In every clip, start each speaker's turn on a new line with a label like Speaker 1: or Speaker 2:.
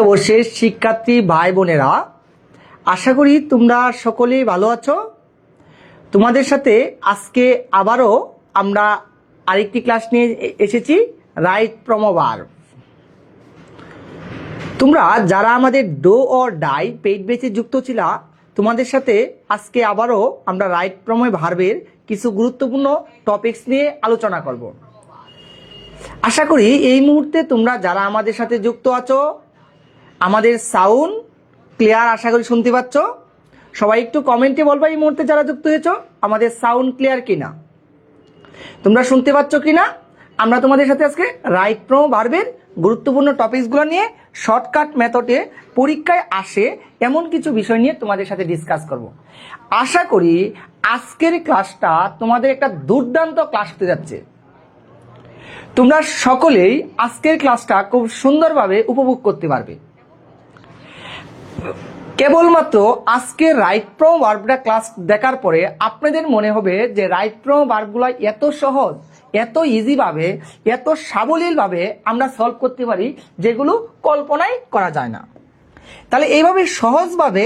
Speaker 1: অবশ্যই শিক্ষার্থী ভাই বোনেরা, আশা করি তোমরা সকলেই ভালো আছো। তোমাদের সাথে আজকে আবারও আমরা আরেকটি ক্লাস নিয়ে এসেছি, রাইট প্রোমো ভার্ব। তোমরা যারা আমাদের ডো অর ডাই পেইড ব্যাচে যুক্ত ছিলা, তোমাদের সাথে আজকে আবারও আমরা রাইট প্রোমো ভার্বের কিছু গুরুত্বপূর্ণ টপিকস নিয়ে আলোচনা করব। আশা করি এই মুহূর্তে তোমরা যারা আমাদের সাথে যুক্ত আছো, আমাদের সাউন্ড ক্লিয়ার আশা করি শুনতে পাচ্ছ। সবাই একটু কমেন্টে বলবা এই মুহূর্তে যারা যুক্ত হয়েছো আমাদের সাউন্ড ক্লিয়ার কিনা, তোমরা শুনতে পাচ্ছ কিনা। আমরা তোমাদের সাথে আজকে রাইট প্রোমো ভার্বের গুরুত্বপূর্ণ টপিকসগুলো নিয়ে শর্টকাট মেথডে পরীক্ষায় আসে এমন কিছু বিষয় নিয়ে তোমাদের সাথে ডিসকাস করব। আশা করি আজকের ক্লাসটা তোমাদের একটা দুর্দান্ত ক্লাস হতে যাচ্ছে। তোমরা সকলেই আজকের ক্লাসটা খুব সুন্দরভাবে উপভোগ করতে পারবে। কেবলমাত্র আজকে রাইট প্রোমো ভার্বটা ক্লাস দেখার পরে আপনাদের মনে হবে যে রাইট প্রোমো ভার্বগুলো এত সহজ, এত ইজিভাবে, এত সাবলীলভাবে আমরা সলভ করতে পারি যেগুলো কল্পনাই করা যায় না। তাহলে এইভাবে সহজভাবে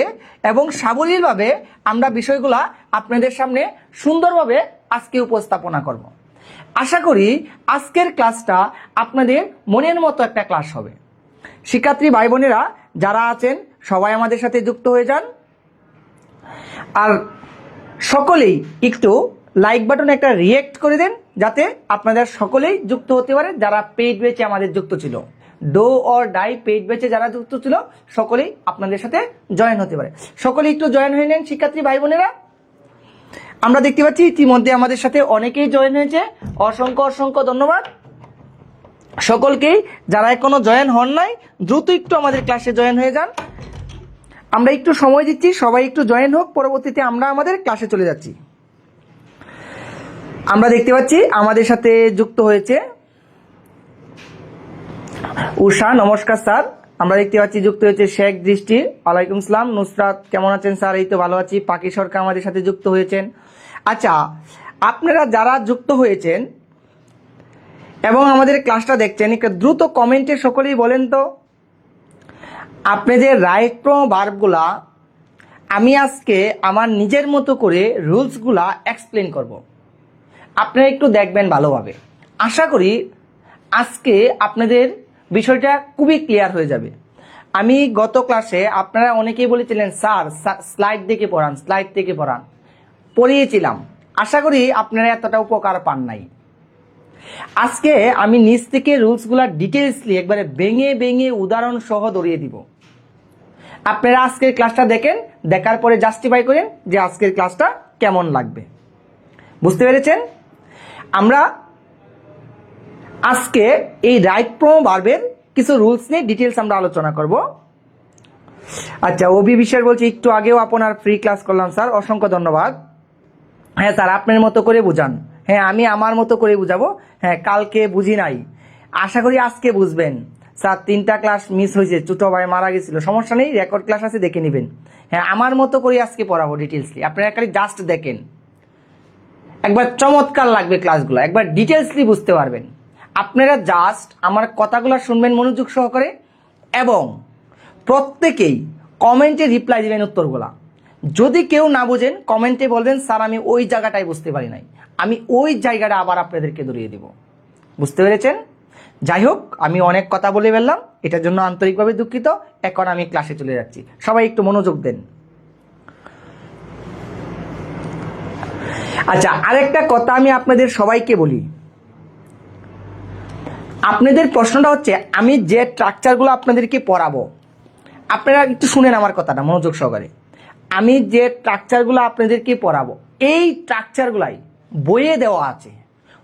Speaker 1: এবং সাবলীলভাবে আমরা বিষয়গুলা আপনাদের সামনে সুন্দরভাবে আজকে উপস্থাপনা করব। আশা করি আজকের ক্লাসটা আপনাদের মনের মতো একটা ক্লাস হবে। শিক্ষার্থী ভাই বোনেরা যারা আছেন সবাই আমাদের সাথে যুক্ত হয়ে যান, আর সকলেই একটু লাইক বাটনে একটা রিয়েক্ট করে দেন যাতে আপনাদের সকলেই যুক্ত হতে পারে। যারা পেইড ব্যাচে আমাদের যুক্ত ছিল, ডো অর ডাই পেইড ব্যাচে যারা যুক্ত ছিল সকলেই আপনাদের সাথে জয়েন হতে পারে। সকলেই একটু জয়েন হয়ে নেন শিক্ষার্থী ভাই বোনেরা। আমরা দেখতে পাচ্ছি ইতিমধ্যে আমাদের সাথে অনেকেই জয়েন হয়েছে, অসংখ্য অসংখ্য ধন্যবাদ সকলকেই। যারা এখনো জয়েন হন নাই দ্রুত একটু আমাদের ক্লাসে জয়েন হয়ে যান। আমরা একটু সময় দিচ্ছি, সবাই একটু জয়েন হোক, পরবর্তীতে আমরা আমাদের ক্লাসে চলে যাচ্ছি। আমরা দেখতে পাচ্ছি আমাদের সাথে যুক্ত হয়েছে উষা, নমস্কার স্যার। আমরা দেখতে পাচ্ছি যুক্ত হয়েছে শেখ দৃষ্টি, ওয়ালাইকুম সালাম। নুসরাত কেমন আছেন স্যার? এই তো ভালো আছি। পাকি সরকার আমাদের সাথে যুক্ত হয়েছেন। আচ্ছা, আপনারা যারা যুক্ত হয়েছেন এবং আমাদের ক্লাসটা দেখছেন একটু দ্রুত কমেন্টে সকলেই বলেন তো আপনাদের রাইট প্রোমো ভার্বগুলা আমি আজকে আমার নিজের মতো করে রুলসগুলা এক্সপ্লেন করব। আপনারা একটু দেখবেন ভালোভাবে। আশা করি আজকে আপনাদের বিষয়টা খুবই ক্লিয়ার হয়ে যাবে। আমি গত ক্লাসে আপনারা অনেকেই বলেছিলেন স্যার স্লাইড দেখে পড়ান, স্লাইড থেকে পড়ান, পড়িয়েছিলাম। আশা করি আপনারা এতটা উপকার পান নাই। আজকে আমি নিজ থেকে রুলসগুলা ডিটেলসলি একবারে ভেঙে ভেঙে উদাহরণ সহ ধরিয়ে দিব। আপনারা আজকের ক্লাসটা দেখেন, দেখার পরে জাস্টিফাই করেন যে আজকের ক্লাসটা কেমন লাগবে। বুঝতে পেরেছেন? আমরা আজকে এই রাইট প্রোমো ভার্বের কিছু রুলস নিয়ে ডিটেলস আমরা আলোচনা করব। আচ্ছা, অভি বিশ্বাস বলছি একটু আগেও আপনার ফ্রি ক্লাস করলাম স্যার, অসংখ্য ধন্যবাদ। হ্যাঁ স্যার, আপনার মতো করে বুঝান। হ্যাঁ, আমি আমার মতো করে বুঝাবো। হ্যাঁ, কালকে বুঝি নাই, আশা করি আজকে বুঝবেন। স্যার 3টা ক্লাস মিস হয়েছে, ছোট ভাই মারা গেছিল, সমস্যা নেই, রেকর্ড ক্লাস আছে, দেখে নেবেন। হ্যাঁ, আমার মতো করে আজকে পড়াবো ডিটেলসলি। আপনারা খালি জাস্ট দেখেন, একবার চমৎকার লাগবে ক্লাসগুলো, একবার ডিটেলসলি বুঝতে পারবেন। আপনারা জাস্ট আমার কথাগুলো শুনবেন মনোযোগ সহকারে এবং প্রত্যেকেই কমেন্টে রিপ্লাই দিবেন উত্তরগুলা। যদি কেউ না বুঝেন কমেন্টে বলবেন স্যার আমি ওই জায়গাটাই বুঝতে পারি নাই, আমি ওই জায়গাটা আবার আপনাদেরকে ধরিয়ে দেব। বুঝতে পেরেছেন? যাই হোক, আমি অনেক কথা বলে ফেললাম, এটার জন্য আন্তরিকভাবে দুঃখিত। এখন আমি ক্লাসে চলে যাচ্ছি, সবাই একটু মনোযোগ দেন। আচ্ছা, আরেকটা কথা আমি আপনাদের সবাইকে বলি। আপনাদের প্রশ্নটা হচ্ছে আমি যে স্ট্রাকচারগুলো আপনাদেরকে পড়াবো, আপনারা একটু শুনেন আমার কথাটা মনোযোগ সহকারে। আমি যে স্ট্রাকচারগুলো আপনাদেরকে পড়াবো এই স্ট্রাকচারগুলাই বইয়ে দেওয়া আছে।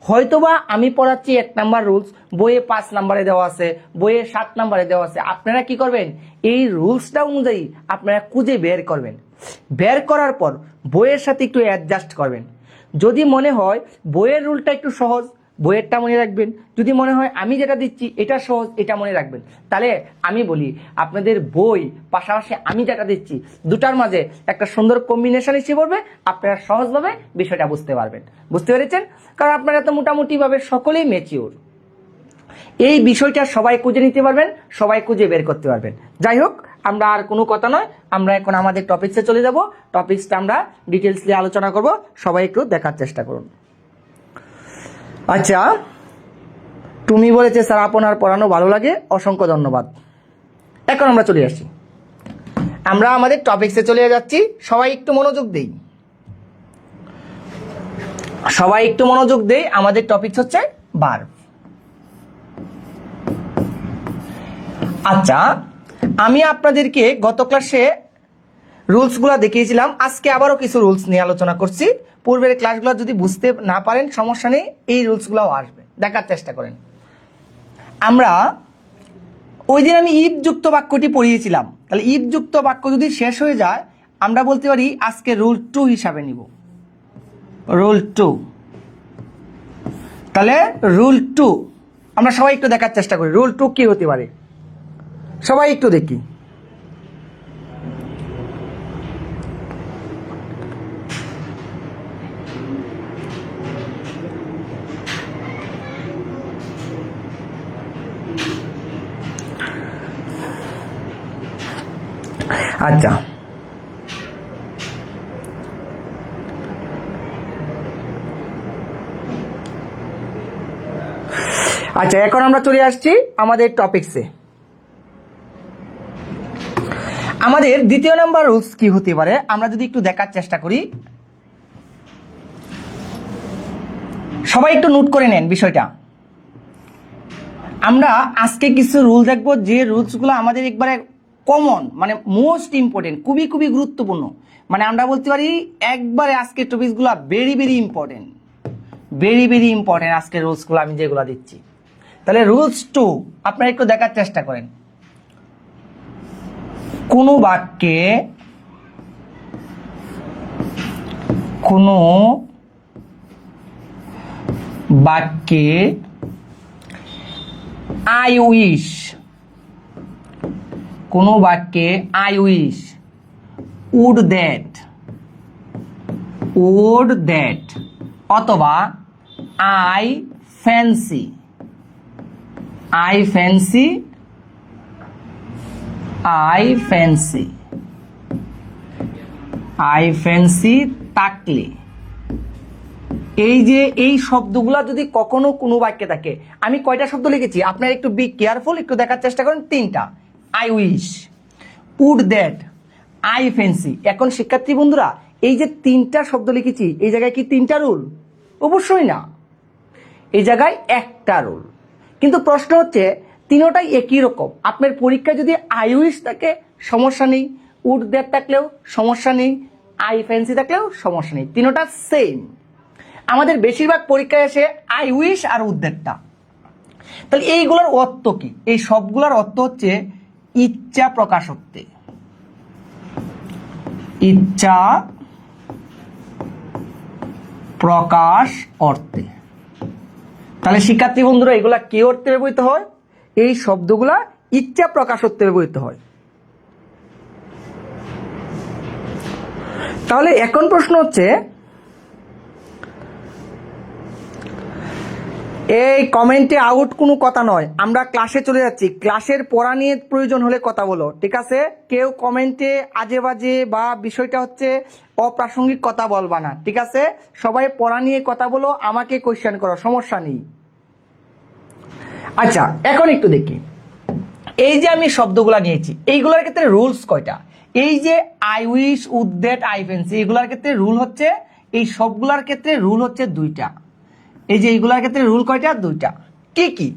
Speaker 1: হয়তোবা আমি পড়াচ্ছি 1 নাম্বার রুলস, বইয়ে 5 নাম্বারে দেওয়া আছে, বইয়ে 7 নাম্বারে দেওয়া আছে। আপনারা কি করবেন, এই রুলসটা অনুযায়ী আপনারা খুঁজে বের করবেন। বের করার পর বইয়ের সাথে একটু অ্যাডজাস্ট করবেন। যদি মনে হয় বইয়ের রুলটা একটু সহজ, বইয়েরটা মনে রাখবেন। যদি মনে হয় আমি যেটা দিচ্ছি এটা সহজ, এটা মনে রাখবেন। তাহলে আমি বলি আপনাদের বই পাশাপাশি আমি যেটা দিচ্ছি দুটার মাঝে একটা সুন্দর কম্বিনেশন এসে পড়বে, আপনারা সহজভাবে বিষয়টা বুঝতে পারবেন। বুঝতে পেরেছেন? কারণ আপনারা তো মোটামুটিভাবে সকলেই ম্যাচিওর। এই বিষয়টা সবাই খুঁজে নিতে পারবেন, সবাই খুঁজে বের করতে পারবেন। যাই হোক, আমরা আর কোনো কথা নয়, আমরা এখন আমাদের টপিকসে চলে যাব। টপিকসটা আমরা ডিটেলসলি আলোচনা করব, সবাই একটু দেখার চেষ্টা করুন। আচ্ছা, তুমি বলেছে স্যার আপনার পড়ানো ভালো লাগে, অসংখ্য ধন্যবাদ। এখন আমরা চলে আসছি, আমরা আমাদের টপিকসে চলে যাচ্ছি। সবাই একটু মনোযোগ দেই, সবাই একটু মনোযোগ দেই। আমাদের টপিকস হচ্ছে ভার্ব। আচ্ছা, আমি আপনাদেরকে গত ক্লাসে রুলসগুলো দেখিয়েছিলাম, আজকে আবারও কিছু রুলস নিয়ে আলোচনা করছি। পূর্বের ক্লাসগুলো যদি বুঝতে না পারেন সমস্যা নেই, এই রুলসগুলোও আসবে, দেখার চেষ্টা করেন। আমরা ওই দিন আমি ইফ যুক্ত বাক্যটি পড়িয়েছিলাম, তাহলে ইফ যুক্ত বাক্য যদি শেষ হয়ে যায় আমরা বলতে পারি আজকে রুল 2 হিসাবে নিব, রুল 2। তাহলে রুল 2 আমরা সবাই একটু দেখার চেষ্টা করি, রুল 2 কি হতে পারে, সবাই একটু দেখি। আচ্ছা, আচ্ছা এখন আমরা চলে আসছি আমাদের টপিকসে। আমাদের দ্বিতীয় নাম্বার রুলস কি হতে পারে আমরা যদি একটু দেখার চেষ্টা করি, সবাই একটু নোট করে নেন বিষয়টা। আমরা আজকে কিছু রুল দেখব, যে রুলসগুলো আমাদের একবারে কমন, মানে মোস্ট ইম্পর্টেন্ট, খুবই খুবই গুরুত্বপূর্ণ। মানে আমরা বলতে পারি একবারে আজকের টপিকসগুলো very very important, very very important আজকের রুলসগুলো আমি যেগুলো দিচ্ছি। তাহলে রুলস 2 আপনারা একটু দেখার চেষ্টা করেন। কোনো বাক্যে আই উইশ, কোনো বাক্যে আই উইশ, উড দ্যাট অথবা আই ফ্যান্সি থাকলে, এই যে এই শব্দগুলা যদি কখনো কোনো বাক্যে থাকে, আমি কয়টা শব্দ লিখেছি আপনারা একটু বি কেয়ারফুল, একটু দেখার চেষ্টা করেন। 3টা, I wish, would that, I fancy. এখন শিক্ষার্থী বন্ধুরা, এই যে 3টা শব্দ লিখেছি, এই জায়গায় কি 3টা রুল? অবশ্যই না, এই জায়গায় একটা রুল। কিন্তু প্রশ্ন হচ্ছে তিনোটাই একই রকম। আপনার পরীক্ষায় যদি আই উইশ থাকে সমস্যা নেই, উড দ্যাট থাকলেও সমস্যা নেই, আই ফ্যান্সি থাকলেও সমস্যা নেই, তিনোটা সেম। আমাদের বেশিরভাগ পরীক্ষায় আসে আই উইশ আর উড দ্যাটটা। তাহলে এইগুলোর অর্থ কি? এই সবগুলোর অর্থ হচ্ছে ইচ্ছা প্রকাশার্থে, ইচ্ছা প্রকাশ অর্থে। তাহলে শিক্ষার্থী বন্ধুরা, এগুলা কি অর্থে ব্যবহৃত হয়? এই শব্দগুলা ইচ্ছা প্রকাশ অর্থে ব্যবহৃত হয়। তাহলে এখন প্রশ্ন হচ্ছে, এই কমেন্টে আউট কোনো কথা নয়, আমরা ক্লাসে চলে যাচ্ছি। ক্লাসের পড়া নিয়ে প্রয়োজন হলে কথা বলো, ঠিক আছে? কেউ কমেন্টে আজে বাজে বা বিষয়টা হচ্ছে অপ্রাসঙ্গিক কথা বলবা না, ঠিক আছে? সবাই পড়া নিয়ে কথা বলো, আমাকে কোয়েশ্চেন করো, সমস্যা নেই। আচ্ছা, এখন একটু দেখি, এই যে আমি শব্দগুলা নিয়েছি এইগুলোর ক্ষেত্রে রুলস কয়টা? এই যে I wish, would that, I fancy, এগুলোর ক্ষেত্রে রুল হচ্ছে, এই সবগুলোর ক্ষেত্রে রুল হচ্ছে 2টা। এই যে এইগুলোর ক্ষেত্রে রুল কয়টা? 2টা। কি কি?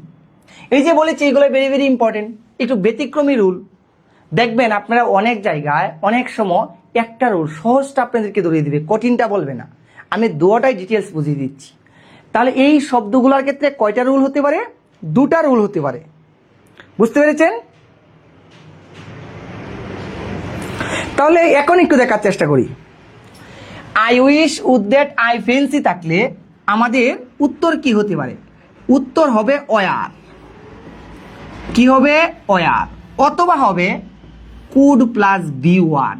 Speaker 1: এই যে বলেছি এগুলো ভেরি ভেরি ইম্পর্টেন্ট, একটু ব্যতিক্রমী রুল। দেখবেন আপনারা অনেক জায়গায় অনেক সময় একটা রুল সহজটা আপনাদেরকে ধরিয়ে দিবে, কঠিনটা বলবে না। আমি দুটাই ডিটেলস বুঝিয়ে দিচ্ছি। তাহলে এই শব্দগুলোর ক্ষেত্রে কয়টা রুল হতে পারে? 2টা রুল হতে পারে। বুঝতে পেরেছেন? তাহলে এখন একটু দেখার চেষ্টা করি। I wish, would that, I fancy থাকলে আমাদের উত্তর কি হতে পারে? উত্তর হবে ওয়ার। কি হবে? ওয়ার। অথবা হবে কুড প্লাস বি1।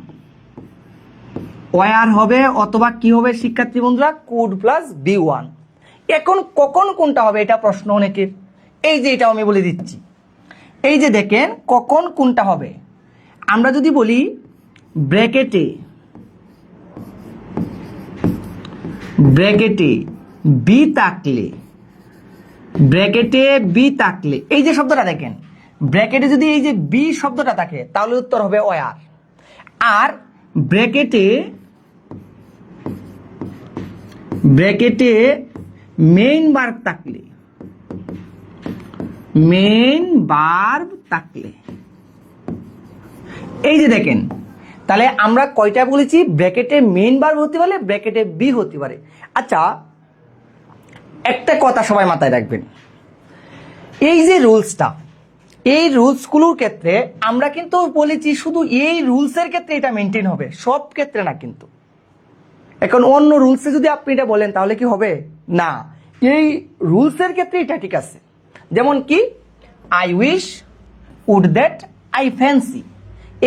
Speaker 1: ওয়ার হবে অথবা কি হবে শিক্ষার্থী বন্ধুরা? Could plus B one. এখন কখন কোনটা হবে এটা প্রশ্ন অনেকের, এই যে এটাও আমি বলে দিচ্ছি। এই যে দেখেন কখন কোনটা হবে। আমরা যদি বলি ব্র্যাকেটে বি থাকলে, ব্র্যাকেটে বি থাকলে, এই যে শব্দটা দেখেন, ব্র্যাকেটে যদি এই যে বি শব্দটা থাকে তাহলে উত্তর হবে ওয়ার। আর ব্র্যাকেটে মেইন ভার্ব থাকলে, এই যে দেখেন, তাহলে আমরা কয়টা বলেছি, ব্র্যাকেটে মেইন ভার্ব হতে পারে, ব্র্যাকেটে বি হতে পারে। আচ্ছা, একটা কথা সবাই মাথায় রাখবেন, এই যে রুলসটা, এই রুলসগুলোর ক্ষেত্রে আমরা কিন্তু বলেছি শুধু এই রুলসের ক্ষেত্রে এটা মেনটেন হবে, সব ক্ষেত্রে না কিন্তু। এখন অন্য রুলসে যদি আপনি এটা বলেন তাহলে কি হবে না, এই রুলসের ক্ষেত্রে এটা ঠিক আছে। যেমন কি I wish, would that, I fancy,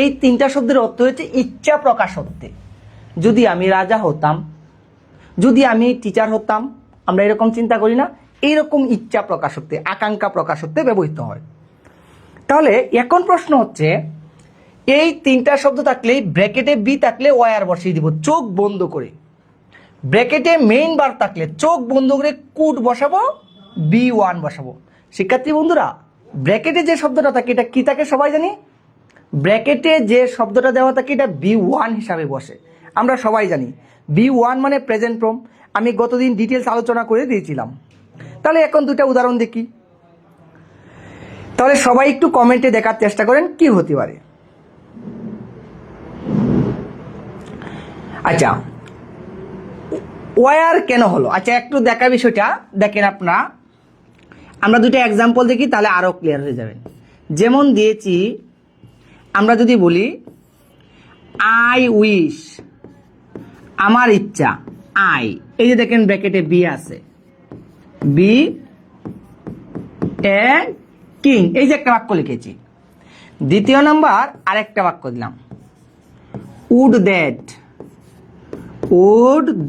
Speaker 1: এই তিনটা শব্দের অর্থ হচ্ছে ইচ্ছা প্রকাশ করতে। যদি আমি রাজা হতাম, যদি আমি টিচার হতাম, আমরা এরকম চিন্তা করি না, এইরকম ইচ্ছা প্রকাশ করতে, আকাঙ্ক্ষা প্রকাশ করতে ব্যবহৃত হয়। তাহলে এখন প্রশ্ন হচ্ছে, এই তিনটা শব্দ থাকলে, ব্র্যাকেটে বি থাকলে ওয়ার বসিয়ে দিব চোখ বন্ধ করে। ব্র্যাকেটে মেইন ভার্ব থাকলে চোখ বন্ধ করে কুড বসাবো, B1 বসাবো। শিক্ষার্থী বন্ধুরা, ব্র্যাকেটে যে শব্দটা থাকে এটা কি থাকে সবাই জানি, ব্র্যাকেটে যে শব্দটা দেওয়া থাকে এটা B1 হিসাবে বসে, আমরা সবাই জানি। B1 মানে প্রেজেন্ট ফর্ম, আমি গতদিন ডিটেলস আলোচনা করে দিয়েছিলাম। তাহলে এখন দুটা উদাহরণ দেখি। তাহলে সবাই একটু কমেন্টে দেখার চেষ্টা করেন কি হতে পারে। আচ্ছা, ওয়ার কেন হলো, আচ্ছা একটু দেখা বিষয়টা দেখেন আপনারা। আমরা দুটো এক্সাম্পল দেখি তাহলে আরো ক্লিয়ার হয়ে যাবে। যেমন দিয়েছি, আমরা যদি বলি আই উইশ, আমার ইচ্ছা, আই, এই যে দেখেন ব্র্যাকেটে বি আছে, বি এ কিং, এই যে একটা বাক্য লিখেছি। দ্বিতীয় নাম্বার আরেকটা বাক্য দিলাম, would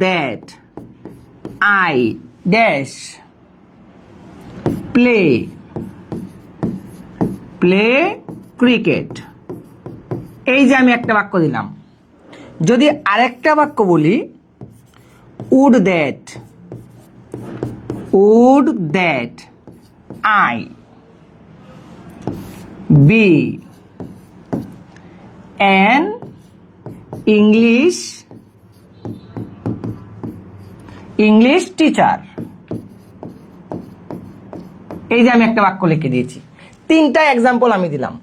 Speaker 1: that I dash play cricket, এই যে আমি একটা বাক্য দিলাম। যদি আরেকটা বাক্য বলি, would that I be an English teacher, এই যে আমি একটা বাক্য লিখে দিয়েছি। তিনটা এক্সাম্পল আমি দিলাম,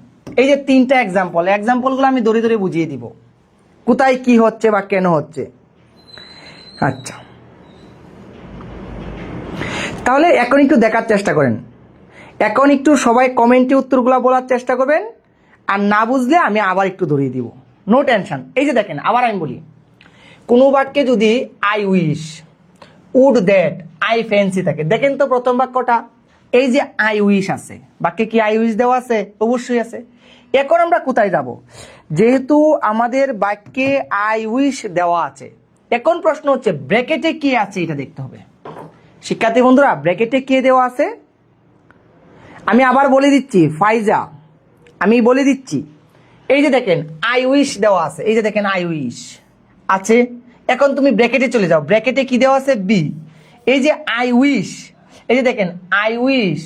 Speaker 1: এই যে তিনটা এক্সাম্পলগুলো আমি ধরে ধরে বুঝিয়ে দিব কোথায় কি হচ্ছে বা কেন হচ্ছে। আচ্ছা, তাহলে এখন একটু দেখার চেষ্টা করেন, এখন একটু সবাই কমেন্টে উত্তরগুলো বলার চেষ্টা করবেন, আর না বুঝলে আমি আবার একটু ধরিয়ে দিব, নো টেনশন। এই যে দেখেন, আবার আমি বলি, কোনো বাক্যে যদি I wish, would that, I fancy থাকে, দেখেন তো প্রথম বাক্যটা, এই যে আই উইশ আছে, বাক্যে কি আই উইশ দেওয়া আছে? অবশ্যই আছে। এখন আমরা কোথায় যাব, যেহেতু আমাদের বাক্যে আই উইশ দেওয়া আছে, এখন প্রশ্ন হচ্ছে ব্র্যাকেটে কি আছে এটা দেখতে হবে। শিক্ষার্থী বন্ধুরা, ব্র্যাকেটে কে দেওয়া আছে আমি আবার বলে দিচ্ছি, ফাইজা আমি বলে দিচ্ছি, এই যে দেখেন আই উইশ দেওয়া আছে, এই যে দেখেন আই উইশ আছে। এখন তুমি ব্র্যাকেটে চলে যাও, ব্র্যাকেটে কি দেওয়া আছে? বি। এই যে আই উইশ, এই যে দেখেন I wish,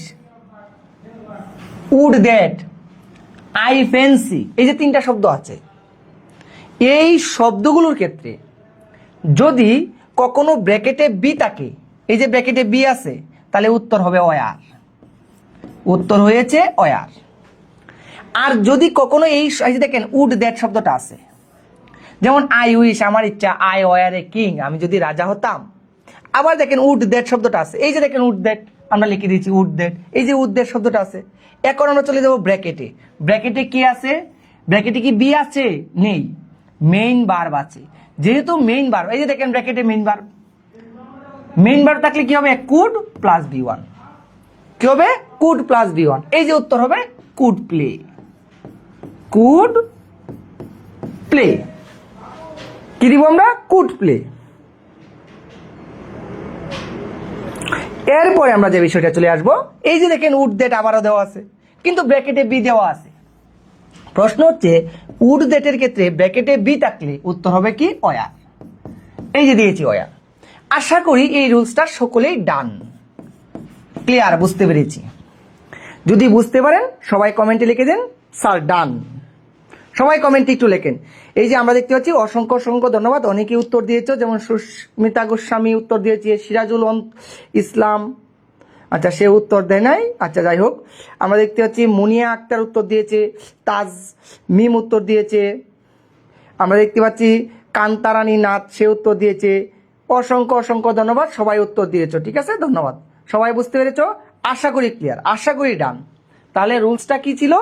Speaker 1: would that, I fancy, এই যে তিনটা শব্দ আছে। এই শব্দগুলোর ক্ষেত্রে যদি কখনো ব্র্যাকেটে বি থাকে, এই যে ব্র্যাকেটে বি আছে, তাহলে উত্তর হবে ওয়ার, উত্তর হয়েছে ওয়ার। আর যদি কখনো এই যে দেখেন উড দ্যাট শব্দটা আছে, যেমন আই উইশ, আমার ইচ্ছা, আই ওয়ার এ কিং, আমি যদি রাজা হতাম। আবার দেখেন উড দ্যাট শব্দটা আছে, এই যে দেখেন উড দ্যাট, আমরা লিখে দিয়েছি উড দ্যাট, এই যে উড দ্যাট শব্দটা আছে। এখন আমরা চলে যাবো ব্র্যাকেটে, ব্র্যাকেটে কি আছে? ব্র্যাকেটে কি বি আছে? নেই, মেইন ভার্ব আছে। যেহেতু মেইন ভার্ব, এই যে দেখেন ব্র্যাকেটে মেইন ভার্ব, মেইন ভার্ব থাকলে কি হবে? কুড প্লাস B1, কি হবে? কুড প্লাস B1, এই যে উত্তর হবে কুড প্লে, কুড প্লে। কি দিব আমরা? Could play. এরপরে আমরা যে বিষয়টা চলে আসবো, এই যে দেখেন উড দ্যাট আবারও দেওয়া আছে, কিন্তু ব্র্যাকেটে বি দেওয়া আছে। প্রশ্ন হচ্ছে উড দ্যাটের ক্ষেত্রে ব্র্যাকেটে বি থাকলে উত্তর হবে কি ওয়ার। এই যে দিয়েছি ওয়ার। আশা করি এই রুলসটা সকলেই ডান, ক্লিয়ার, বুঝতে পেরেছি। যদি বুঝতে পারেন সবাই কমেন্টে লিখে দেন স্যার ডান। সবাই কমেন্টে একটু লেখেন। এই যে আমরা দেখতে পাচ্ছি অসংখ্য অসংখ্য ধন্যবাদ, অনেকেই উত্তর দিয়েছ, যেমন সুস্মিতা গোস্বামী উত্তর দিয়েছে, সিরাজুল ইসলাম, আচ্ছা সে উত্তর দেয় নাই, আচ্ছা যাই হোক। আমরা দেখতে পাচ্ছি মুনিয়া আক্তার উত্তর দিয়েছে, তাজ মিম উত্তর দিয়েছে, আমরা দেখতে পাচ্ছি কান্তারানী নাথ সে উত্তর দিয়েছে। অসংখ্য অসংখ্য ধন্যবাদ, সবাই উত্তর দিয়েছো, ঠিক আছে, ধন্যবাদ। সবাই বুঝতে পেরেছ, আশা করি ক্লিয়ার, আশা করি ডান। তাহলে রুলসটা কি ছিল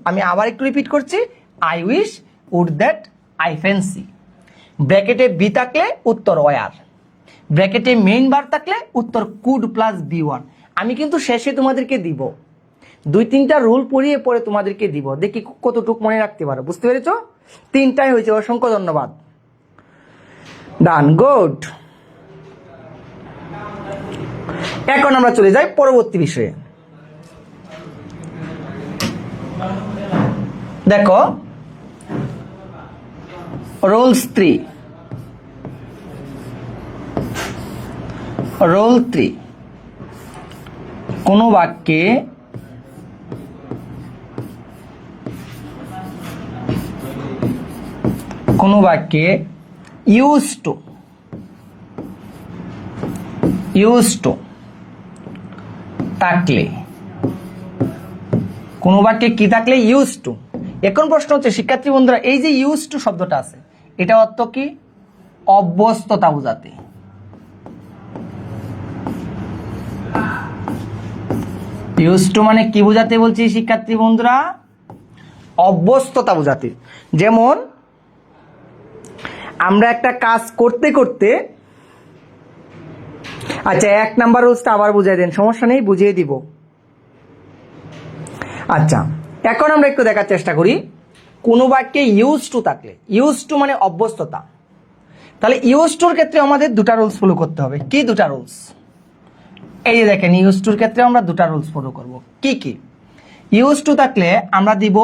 Speaker 1: আমি আবার একটু রিপিট করছি। I wish, would that, I fancy. ব্র্যাকেটে বি থাকলে উত্তর ওয়ার, ব্র্যাকেটে মেইন বার থাকলে উত্তর কুড প্লাস বি ওয়ান। আমি কিন্তু শেষে তোমাদেরকে দিব, 2-3টা রুল পড়িয়ে পরে তোমাদেরকে দিব, দেখি কতটুক মনে রাখতে পারো, বুঝতে পেরেছো? 3টাই হয়েছে, অসংখ্য ধন্যবাদ, ডান, গুড। এখন আমরা চলে যাই পরবর্তী বিষয়ে। দেখো রুলস 3, রুল 3, কোনো বাক্যে ইউজ টু থাকলে, কোনো বাক্যে কি থাকলে ইউজ টু। এখন প্রশ্ন হচ্ছে শিক্ষার্থী বন্ধুরা, এই যে ইউজ টু শব্দটা আছে এটা অর্থ কি? অভ্যস্ততা বোঝাতে। ইউজ টু মানে কি বোঝাতে বলছি শিক্ষার্থী বন্ধুরা? অভ্যস্ততা বোঝাতে। যেমন আমরা একটা কাজ করতে করতে, আচ্ছা 1 নাম্বার রুলসটা আবার বুঝিয়ে দেন, সমস্যা নেই, বুঝিয়ে দিব। আচ্ছা এখন আমরা একটু দেখার চেষ্টা করি, কোনো বাক্যে ইউজ টু থাকলে, ইউজ টু মানে অভ্যস্ততা, তাহলে ইউজ টুর ক্ষেত্রে আমাদের 2টা রুলস ফলো করতে হবে। কি 2টা রুলস? এই যে দেখেন ইউজ টুর ক্ষেত্রে আমরা 2টা রুলস ফলো করব। কি কি? ইউজ টু থাকলে আমরা দিব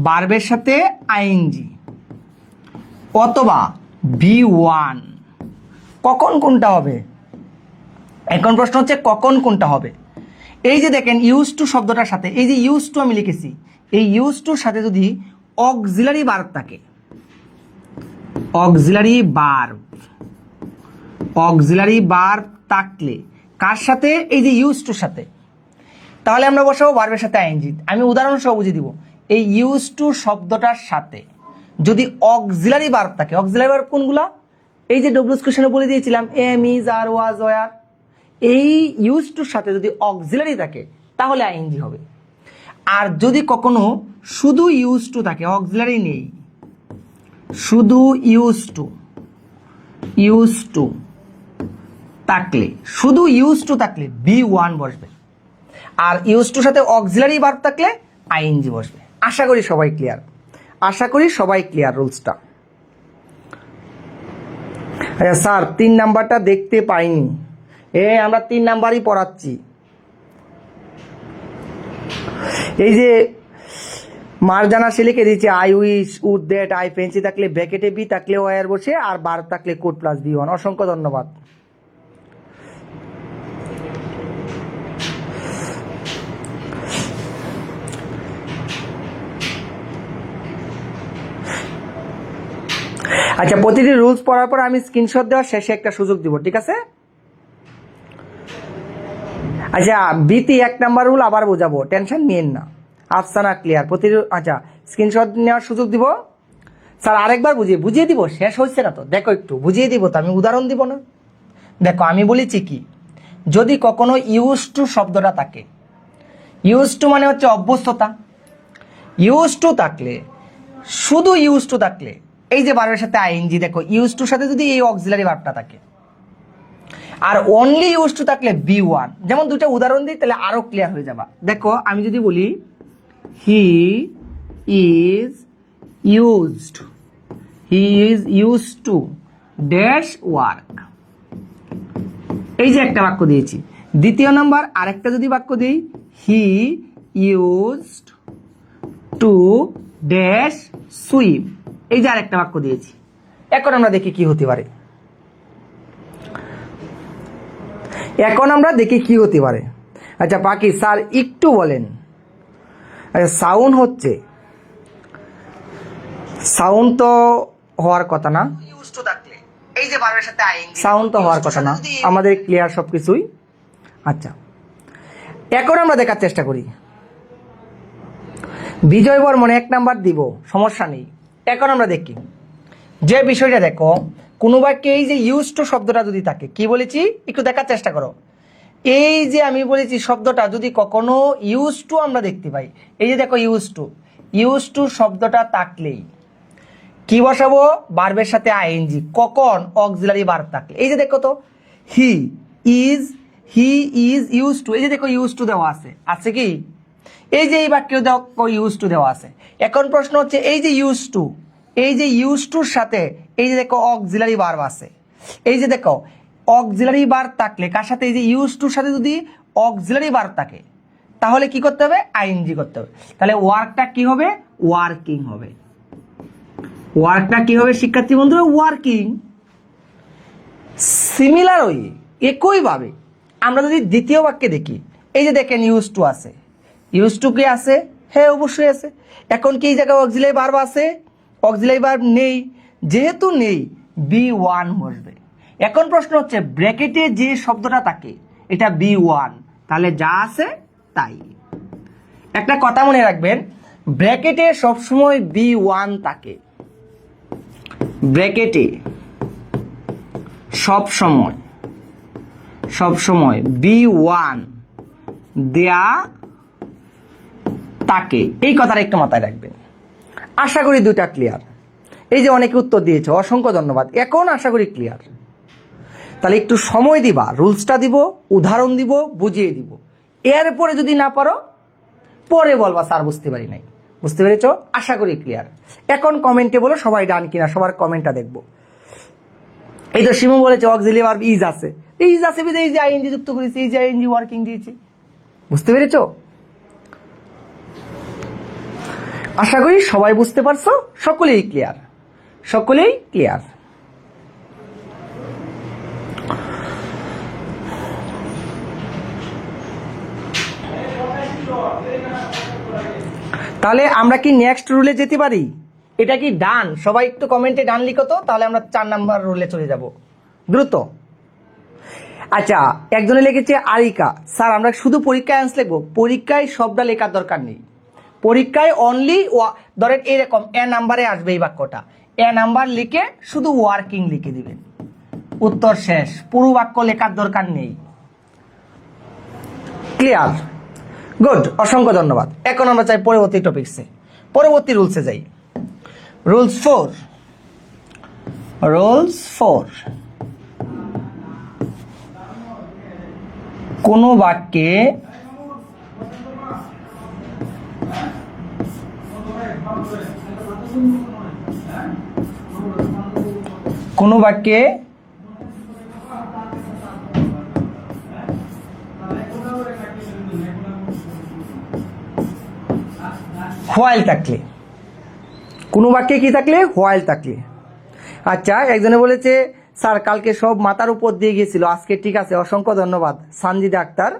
Speaker 1: ভার্বের সাথে আইএনজি অথবা বি1। কখন কোনটা হবে? এখন প্রশ্ন হচ্ছে কখন কোনটা হবে। এই যে দেখেন ইউজ টু শব্দটার সাথে, এই যে ইউজ টু আমি লিখেছি, এই ইউজ টুর সাথে যদি অক্সিলারি ভার্ব থাকে, অক্সিলারি ভার্ব থাকলে কার সাথে? এই যে ইউজ টুর সাথে, তাহলে আমরা বসাবো ভার্বের সাথে আইএনজি। আমি উদাহরণ সহ বুঝিয়ে দিব। এই ইউজ টু শব্দটার সাথে যদি অক্সিলারি ভার্ব থাকে, অক্সিলারি ভার্ব কোনগুলা? এই যে ডব্লিউএস কোশ্চেনে বলে দিয়েছিলাম am, is, are, was, were. এই ইউজ টুর সাথে যদি অক্সিলারি থাকে তাহলে আইএনজি হবে। আর যদি কখনো শুধু ইউজ টু থাকে, অক্সিলারি নেই, শুধু ইউজ টু থাকলে, শুধু ইউজ টু থাকলে বি1 বসবে, আর ইউজ টুর সাথে অক্সিলারি ভার্ব থাকলে আইএনজি বসবে। আশা করি সবাই ক্লিয়ার, আশা করি সবাই ক্লিয়ার রুলসটা। আচ্ছা স্যার 3 নাম্বারটা দেখতে পাইনি। আমরা 3 নাম্বারই পড়াচ্ছি। এই যে মারজানা সে লিখে দিচ্ছে I wish, would that, I fancy থাকলে ব্র্যাকেটে বি থাকলে ওয়ার বসে, আর বার থাকলে কোড প্লাস বি1। অসংখ্য ধন্যবাদ। আচ্ছা প্রতিটি রুলস পড়ার পর আমি স্ক্রিনশট দেওয়ার শেষে একটা সুযোগ দিব, ঠিক আছে? আচ্ছা বিতি 1 নাম্বার রুল আবার বোঝাবো, টেনশন নিয়েন না। আফসানা ক্লিয়ার, প্রতিটি আচ্ছা স্ক্রিনশট নেওয়ার সুযোগ দিব। স্যার আরেকবার বুঝিয়ে দিব, শেষ হচ্ছে না তো, দেখো একটু বুঝিয়ে দিব তো, আমি উদাহরণ দিব না? দেখো আমি বলেছি কি, যদি কখনো ইউজ টু শব্দটা থাকে, ইউজ টু মানে হচ্ছে অভ্যস্ততা, ইউজ টু থাকলে, শুধু ইউজ টু থাকলে, এই যে ভার্বের সাথে আইএনজি, দেখো ইউজ টুর সাথে যদি এই অক্সিলারি ভার্বটা থাকে, আর অনলি ইউজ টু থাকলে বি1। যেমন 2টা উদাহরণ দিই তাহলে আরো ক্লিয়ার হয়ে যাবে। দেখো আমি যদি বলি he is used to dash work, এই যে একটা বাক্য দিয়েছি, দ্বিতীয় নাম্বার আরেকটা যদি বাক্য দিই, he used to dash swim, এই যে আরেকটা বাক্য দিয়েছি। এখন আমরা দেখি কি হতে পারে, আচ্ছা বাকি স্যার একটু বলেন। আচ্ছা সাউন্ড হচ্ছে, সাউন্ড তো হওয়ার কথা না, এই যে ভার্বের সাথে সাউন্ড তো হওয়ার কথা না, আমাদের ক্লিয়ার সবকিছুই। আচ্ছা এখন আমরা দেখার চেষ্টা করি। বিজয় বর্মন 1 নাম্বার দিব, সমস্যা নেই। এখন আমরা দেখি যে বিষয়টা, দেখো কোনো বাক্যে এই যে ইউজ টু শব্দটা যদি থাকে, কি বলেছি একটু দেখার চেষ্টা করো। এই যে আমি বলেছি শব্দটা যদি কখনো ইউজ টু আমরা দেখতে পাই, এই যে দেখো ইউজ টু শব্দটা থাকলেই কি বসাবো, ভার্বের সাথে আইএনজি। কখন, অক্সিলারি ভার্ব থাকলে। এই যে দেখো তো হি ইজ ইউজ টু, এই যে দেখো ইউজ টু দেওয়া আছে কি, এই যে এই বাক্যে দেখো ইউজ টু দেওয়া আছে। এখন প্রশ্ন হচ্ছে এই যে ইউজ টুর সাথে এই যে দেখো অক্সিলারি ভার্ব আছে। এই যে দেখো অক্সিলারি ভার্ব থাকলে কার সাথে, এই যে ইউজ টুর সাথে যদি অক্সিলারি ভার্ব থাকে তাহলে কি করতে হবে, আইএনজি করতে হবে। তাহলে ওয়ার্কটা কি হবে, ওয়ার্কিং হবে। ওয়ার্কটা কি হবে শিক্ষার্থী বন্ধুরা, ওয়ার্কিং। সিমিলারলি একইভাবে আমরা যদি দ্বিতীয় বাক্যে দেখি, এই যে দেখেন ইউজ টু আছে, ইউজ টু কি আছে, হ্যাঁ অবশ্যই আছে। এখন কি এই জায়গায় অক্সিলারি ভার্ব আছে, অক্সিলারি ভার্ব নেই, যেহেতু নেই B1 বসবে। এখন প্রশ্ন হচ্ছে ব্র্যাকেটে যে শব্দটা থাকে এটা B1, তাহলে যা আছে তাই। একটা কথা মনে রাখবেন, ব্র্যাকেটে সবসময় B1 থাকে, ব্র্যাকেটে সবসময় B1 দেয়া থাকে, এই কথাটা একটু মাথায় রাখবেন। আশা করি দুইটা ক্লিয়ার। এই যে অনেকে উত্তর দিয়েছে, অসংখ্য ধন্যবাদ। এখন আশা করি ক্লিয়ার। তাহলে একটু সময় দিবা, রুলসটা দিব, উদাহরণ দিব, বুঝিয়ে দিব। এরপরে যদি না পারো পরে বলবা স্যার বুঝতে পারি নাই। বুঝতে পেরেছো? আশা করি ক্লিয়ার। এখন কমেন্টে বলো সবাই ডান কিনা, সবার কমেন্টটা দেখবো। এই তো শিমু বলেছে অক্সিলারি ভার্ব ইজ আছে, ইজ আছে বিধে এই যে আইএনজি যুক্ত করেছি, এই যে আইএনজি ওয়ার্কিং দিয়েছি। বুঝতে পেরেছো? আশা করি সবাই বুঝতে পারছো, সকলেই ক্লিয়ার, সকলেই ক্লিয়ার। তাহলে আমরা কি নেক্সট রুলে যেতে পারি? এটা কি ডান? সবাই একটু কমেন্টে ডান লিখো তো, তাহলে আমরা 4 নাম্বার রুলে চলে যাব দ্রুত। আচ্ছা একজনে লিখেছে আরিকা, স্যার আমরা শুধু পরীক্ষায় আনসার লিখবো? পরীক্ষায় সবটা লেখার দরকার নেই, পরীক্ষায় অনলি ধরেন এরকম এ নাম্বারে আসবে এই বাক্যটা, এ নাম্বার লিখে শুধু ওয়ার্কিং লিখে দিবেন, উত্তর শেষ। পুরো বাক্য লেখার দরকার নেই। ক্লিয়ার? গুড, অসংখ্য ধন্যবাদ। এখন আমরা চাই পরবর্তী টপিকসে, পরবর্তী রুলসে যাই। রুলস 4 কোনো বাক্যে হোয়াইল থাকলে, কোনো বাক্যে কি থাকলে, হোয়াইল থাকলে। আচ্ছা একজনে বলেছে স্যার কালকে সব মাথার উপর দিয়ে গিয়েছিল, আজকে ঠিক আছে, অসংখ্য ধন্যবাদ সানজিদা আক্তার।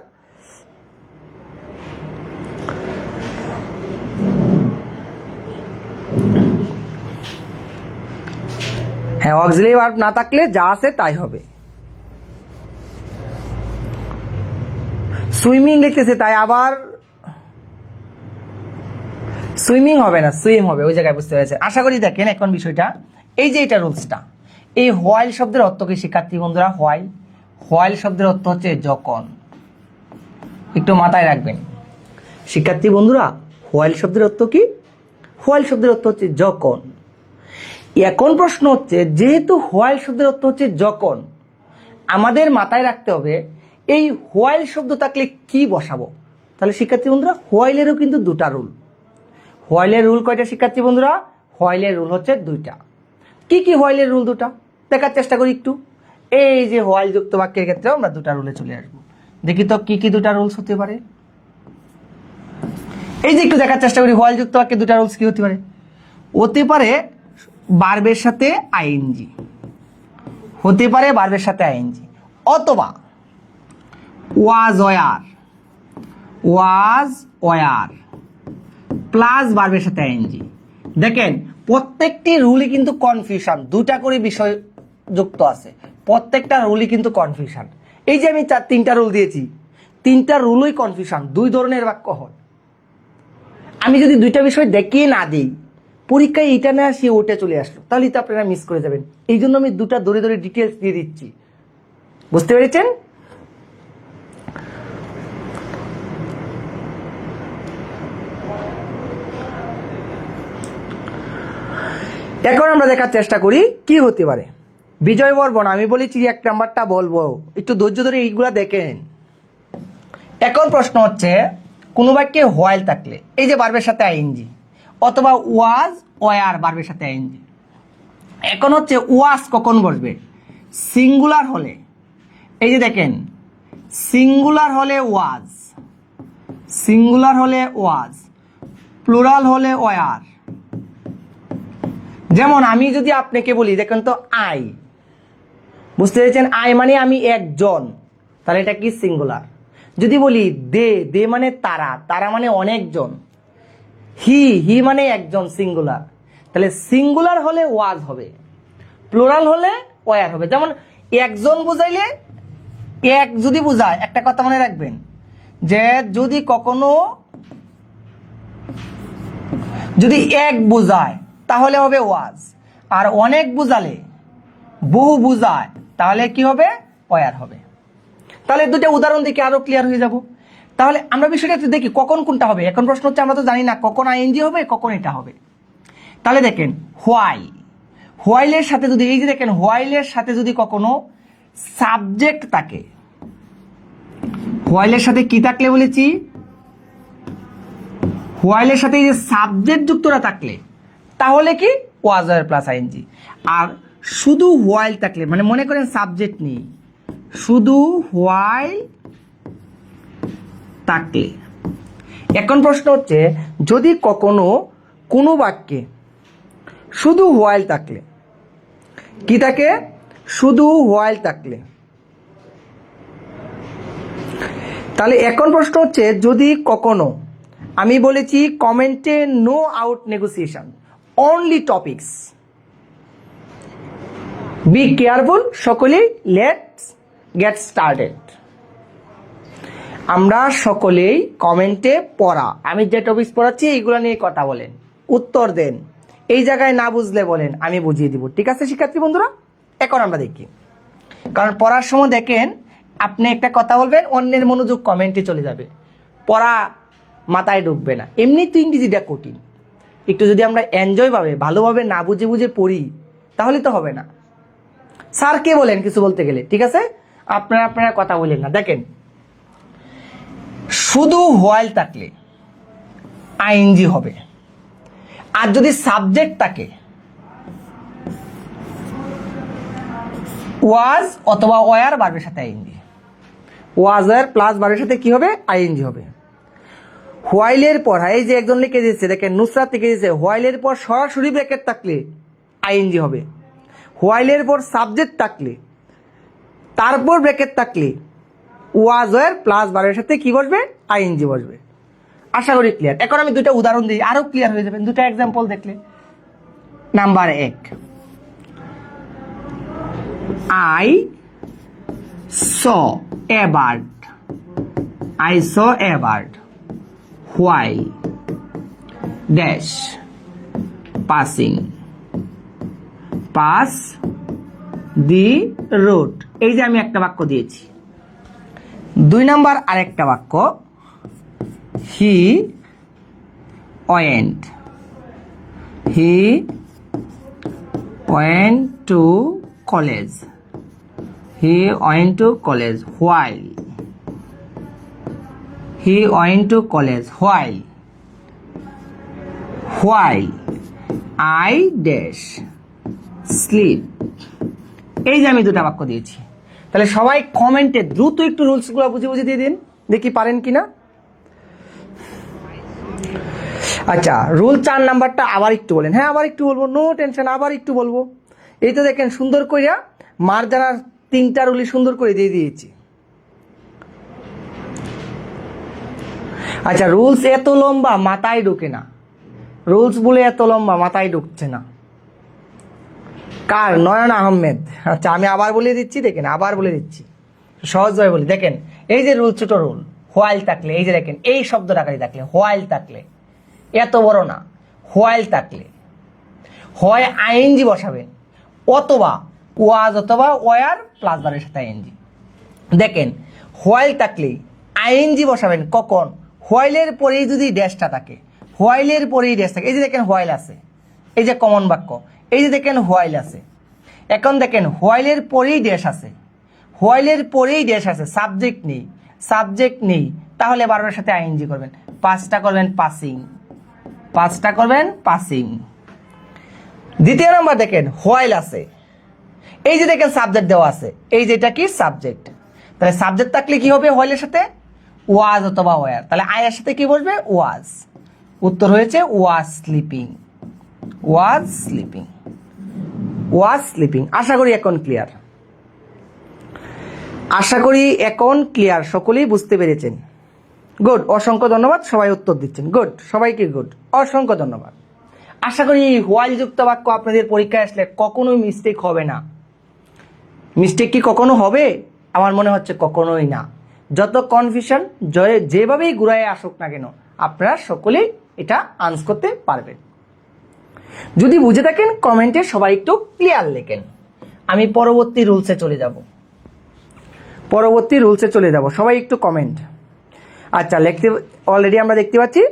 Speaker 1: হ্যাঁ অক্সিলারি ভার্ব না থাকলে যা আছে তাই হবে। সুইমিং লিখতেছে, তাই আবার সুইমিং হবে না, সুইম হবে, ওই জায়গায় বুঝতে পেরেছে। আশা করি দেখেন এখন বিষয়টা, এই যে এটা রুলসটা, এই হোয়াইল শব্দের অর্থ কি শিক্ষার্থী বন্ধুরা? হোয়াইল শব্দের অর্থ হচ্ছে যখন, একটু মাথায় রাখবেন শিক্ষার্থী বন্ধুরা। হোয়াইল শব্দের অর্থ কি? হোয়াইল শব্দের অর্থ হচ্ছে যখন। এখন প্রশ্ন হচ্ছে যেহেতু হোয়াইল শব্দের অর্থ হচ্ছে যখন, আমাদের মাথায় রাখতে হবে এই হোয়াইল শব্দ থাকলে কি বসাবো। তাহলে শিক্ষার্থী বন্ধুরা হোয়াইলেরও কিন্তু দুটা রুল। হোয়াইলের রুল কয়টা শিক্ষার্থী বন্ধুরা? হোয়াইলের রুল হচ্ছে দুইটা। কি কি হোয়াইলের রুল দুটা দেখার চেষ্টা করি একটু। এই যে হোয়াইল যুক্ত বাক্যের ক্ষেত্রে আমরা দুটা রুলে চলে আসবো। দেখি তো কি কি দুটা রুলস হতে পারে। এই যে একটু দেখার চেষ্টা করি, হোয়াইল যুক্ত বাক্যে দুটা রুলস কি হতে পারে। হতে পারে ভার্বের সাথে আইএনজি, হতে পারে ভার্বের সাথে আইএনজি, অথবা ওয়াজ ওয়ার প্লাস ভার্বের সাথে আইএনজি। দেখেন প্রত্যেকটি রুলই কিন্তু কনফিউশন, দুটা করে বিষয় যুক্ত আছে, প্রত্যেকটা রুলই কিন্তু কনফিউশন। এই যে আমি তিনটা রুল দিয়েছি, তিনটা রুলই কনফিউশন, দুই ধরনের বাক্য হয়। আমি যদি দুইটা বিষয় দেখিয়ে না দিই, পরীক্ষায় এইটা না আসি ওটা চলে আসলো, তাহলে তো আপনারা মিস করে যাবেন। এই জন্য আমি দুটা ধরে ধরে ডিটেলস দিয়ে দিচ্ছি, বুঝতে পেরেছেন? এখন আমরা দেখার চেষ্টা করি কি হতে পারে। বিজয় বর্বন, আমি বলেছি এক নাম্বারটা বলবো, একটু ধৈর্য ধরে এইগুলা দেখেন। এখন প্রশ্ন হচ্ছে কোনো বাক্যে হোয়াইল থাকলে, এই যে ভার্বের সাথে আইএনজি, অথবা ওয়াজ ওয়ার ভার্বের সাথে আইএনজি। এখন হচ্ছে ওয়াজ কখন বসবে, সিঙ্গুলার হলে, এই যে দেখেন সিঙ্গুলার হলে ওয়াজ, সিঙ্গুলার হলে ওয়াজ, প্লুরাল হলে ওয়ার। যেমন আমি যদি আপনাকে বলি, দেখেন তো আই, বুঝতে পেরেছেন, আই মানে আমি একজন, তাহলে এটা কি সিঙ্গুলার। যদি বলি দে মানে তারা মানে অনেকজন, হি মানে একজন সিঙ্গুলার, তাহলে সিঙ্গুলার হলে ওয়াজ হবে, প্লুরাল হলে ওয়ার হবে। যেমন একজন বুঝাইলে এক যদি বুঝায়, একটা কথা মনে রাখবেন যে যদি এক বুঝায় তাহলে হবে ওয়াজ, আর অনেক বুঝালে, বহু বুঝায় তাহলে কি হবে, ওয়ার হবে। তাহলে দুটো উদাহরণ দেখে আরো ক্লিয়ার হয়ে যাব। তাহলে আমরা বিষয়টা একটু দেখি কখন কোনটা হবে। এখন প্রশ্ন হচ্ছে আমরা তো জানি না কখন আইএনজি হবে কখন এটা হবে। তাহলে দেখেন হোয়াইলের সাথে যদি, এই যে দেখেন হোয়াইলের সাথে যদি কখনো সাবজেক্ট থাকে, হোয়াইলের সাথে কি থাকলে বলেছি, হোয়াইলের সাথে এই যে সাবজেক্ট যুক্তরা থাকলে তাহলে কি ওয়াজ ওয়ার প্লাস আইএনজি। আর শুধু হোয়াইল থাকলে, মানে মনে করেন সাবজেক্ট নেই, শুধু হোয়াইল থাকলে। এখন প্রশ্ন হচ্ছে যদি কখনো কোনো বাক্যে শুধু হোয়াইল থাকলে, কি থাকে, শুধু হোয়াইল থাকলে, তাহলে এখন প্রশ্ন হচ্ছে যদি কখনো, আমি বলেছি কমেন্টে no out negotiation, only topics, be careful, সকলেই লেটস গেট স্টার্টেড। আমরা সকলেই কমেন্টে পড়া, আমি যে টপিকস পড়াচ্ছি এইগুলো নিয়ে কথা বলেন, উত্তর দেন, এই জায়গায় না বুঝলে বলেন, আমি বুঝিয়ে দিব। ঠিক আছে শিক্ষার্থী বন্ধুরা? এখন আমরা দেখি, কারণ পড়ার সময় দেখেন আপনি একটা কথা বলবেন, অন্যের মনোযোগ কমেন্টে চলে যাবে, পড়া মাথায় ঢুকবে না। এমনি তো ইংরেজিটা কঠিন, একটু যদি আমরা এনজয় ভাবে ভালোভাবে না বুঝে বুঝে পড়ি তাহলে তো হবে না। স্যার কে বলেন কিছু বলতে গেলে, ঠিক আছে, আপনারা কথা বলেন না। দেখেন শুধু হোয়াইল থাকলে আইএনজি হবে, আর যদি সাবজেক্ট থাকে ওয়াজ অথবা ওয়ার ভার্বের সাথে আইএনজি, ওয়াজ ওয়ার প্লাস ভার্বের সাথে কি হবে, আইএনজি হবে। হোয়াইলের পর, এই যে একজন লিখে দিয়েছে, দেখেন নুসরাত লিখে দিয়েছে, হোয়াইলের পর সরাসরি ব্র্যাকেট থাকলে আইএনজি হবে, হোয়াইলের পর সাবজেক্ট থাকলে, তারপর ব্র্যাকেট থাকলে ওয়াজ ওয়ার প্লাস ভার্বের সাথে কি বসবে, আইএনজি বসবে। আশা করি ক্লিয়ার। এখন আমি দুটো উদাহরণ দিই, আরো ক্লিয়ার হয়ে যাবেন দুটো এক্সাম্পল দেখলে। Number 1, I saw a bird, I saw a bird while dash passing pass the road। এই যে আমি একটা বাক্য দিয়েছি। 2 নাম্বার আরেকটা বাক্য, he went to college, he went to college while, he went to college while I dash sleep। এই যে আমি দুটা বাক্য দিয়েছি। তাহলে সবাই কমেন্টে দ্রুত একটু রুলসগুলো বুঝে বুঝে দিয়ে দিন, দেখি পারেন কিনা। আচ্ছা, রুল 4 নাম্বারটা আবার একটু বলেন। হ্যাঁ, আবার একটু বলবো, নো টেনশন, আবার একটু বলবো। এই তো দেখেন সুন্দর কইরা মার্জানার 3টা রুলই সুন্দর করে দিয়ে দিয়েছি। আচ্ছা, রুলস এত লম্বা মাথায় ঢুকে না, রুলস বলে এত লম্বা মাথায় ঢুকছে না কার? নয়ন আহমেদ। আচ্ছা, আমি আবার বলে দিচ্ছি, দেখেন আবার বলে দিচ্ছি, সহজভাবে বলি। দেখেন এই যে রুল, ছোট রুল, হোয়াইল থাকলে, এই যে দেখেন এই শব্দটা কাজে থাকলে, হোয়াইল থাকলে, এত বড় না, হোয়াইল থাকলে হয় আইএনজি বসাবেন, অথবা ওয়াজ অথবা ওয়ার প্লাস বারের সাথে আইএনজি। দেখেন হোয়াইল থাকলে আইএনজি বসাবেন কখন? হোয়াইলের পরেই যদি ড্যাশটা থাকে, হোয়াইলের পরেই ড্যাশ থাকে। এই যে দেখেন হোয়াইল আছে, এই যে কমন বাক্য, এই যে দেখেন হোয়াইল আছে। এখন দেখেন হোয়াইলের পরেই ড্যাশ আছে, হোয়াইলের পরেই ড্যাশ আছে, সাবজেক্ট নেই, সাবজেক্ট নেই, তাহলে বারবার সাথে আইএনজি করবেন। 5টা করবেন পাসিং, 5টা করবেন পাসিং। দ্বিতীয় নাম্বার দেখেন হোয়াইল আছে, এই যে দেখেন সাবজেক্ট দেওয়া আছে, এই যেটা কি সাবজেক্ট। তাহলে সাবজেক্ট থাকলে কি হবে? হোয়াইলের সাথে ওয়াজ অথবা ওয়ার। তাহলে আয়ের সাথে কি বসবে? ওয়াজ। উত্তর হয়েছে was sleeping, was sleeping, was sleeping. আশা করি এখন ক্লিয়ার, আশা করি এখন ক্লিয়ার, সকলেই বুঝতে পেরেছেন। গুড, অসংখ্য ধন্যবাদ, সবাই উত্তর দিচ্ছেন। গুড, সবাইকে গুড, অসংখ্য ধন্যবাদ। আশা করি হোয়াইল যুক্ত বাক্য আপনাদের পরীক্ষায় আসলে কখনোই মিস্টেক হবে না। মিস্টেক কি কখনো হবে? আমার মনে হচ্ছে কখনোই না। যত কনফিউশন যেভাবেই ঘুরায় আসুক না কেন, আপনারা সকলেই এটা আনসার করতে পারবেন। যদি বুঝে থাকেন কমেন্টে সবাই একটু ক্লিয়ার লেখেন। আমি পরবর্তী রুলসে চলে যাব, পরবর্তী রুলসে চলে যাব, সবাই একটু কমেন্ট। আচ্ছা, লিখতে অলরেডি আমরা দেখতে পাচ্ছি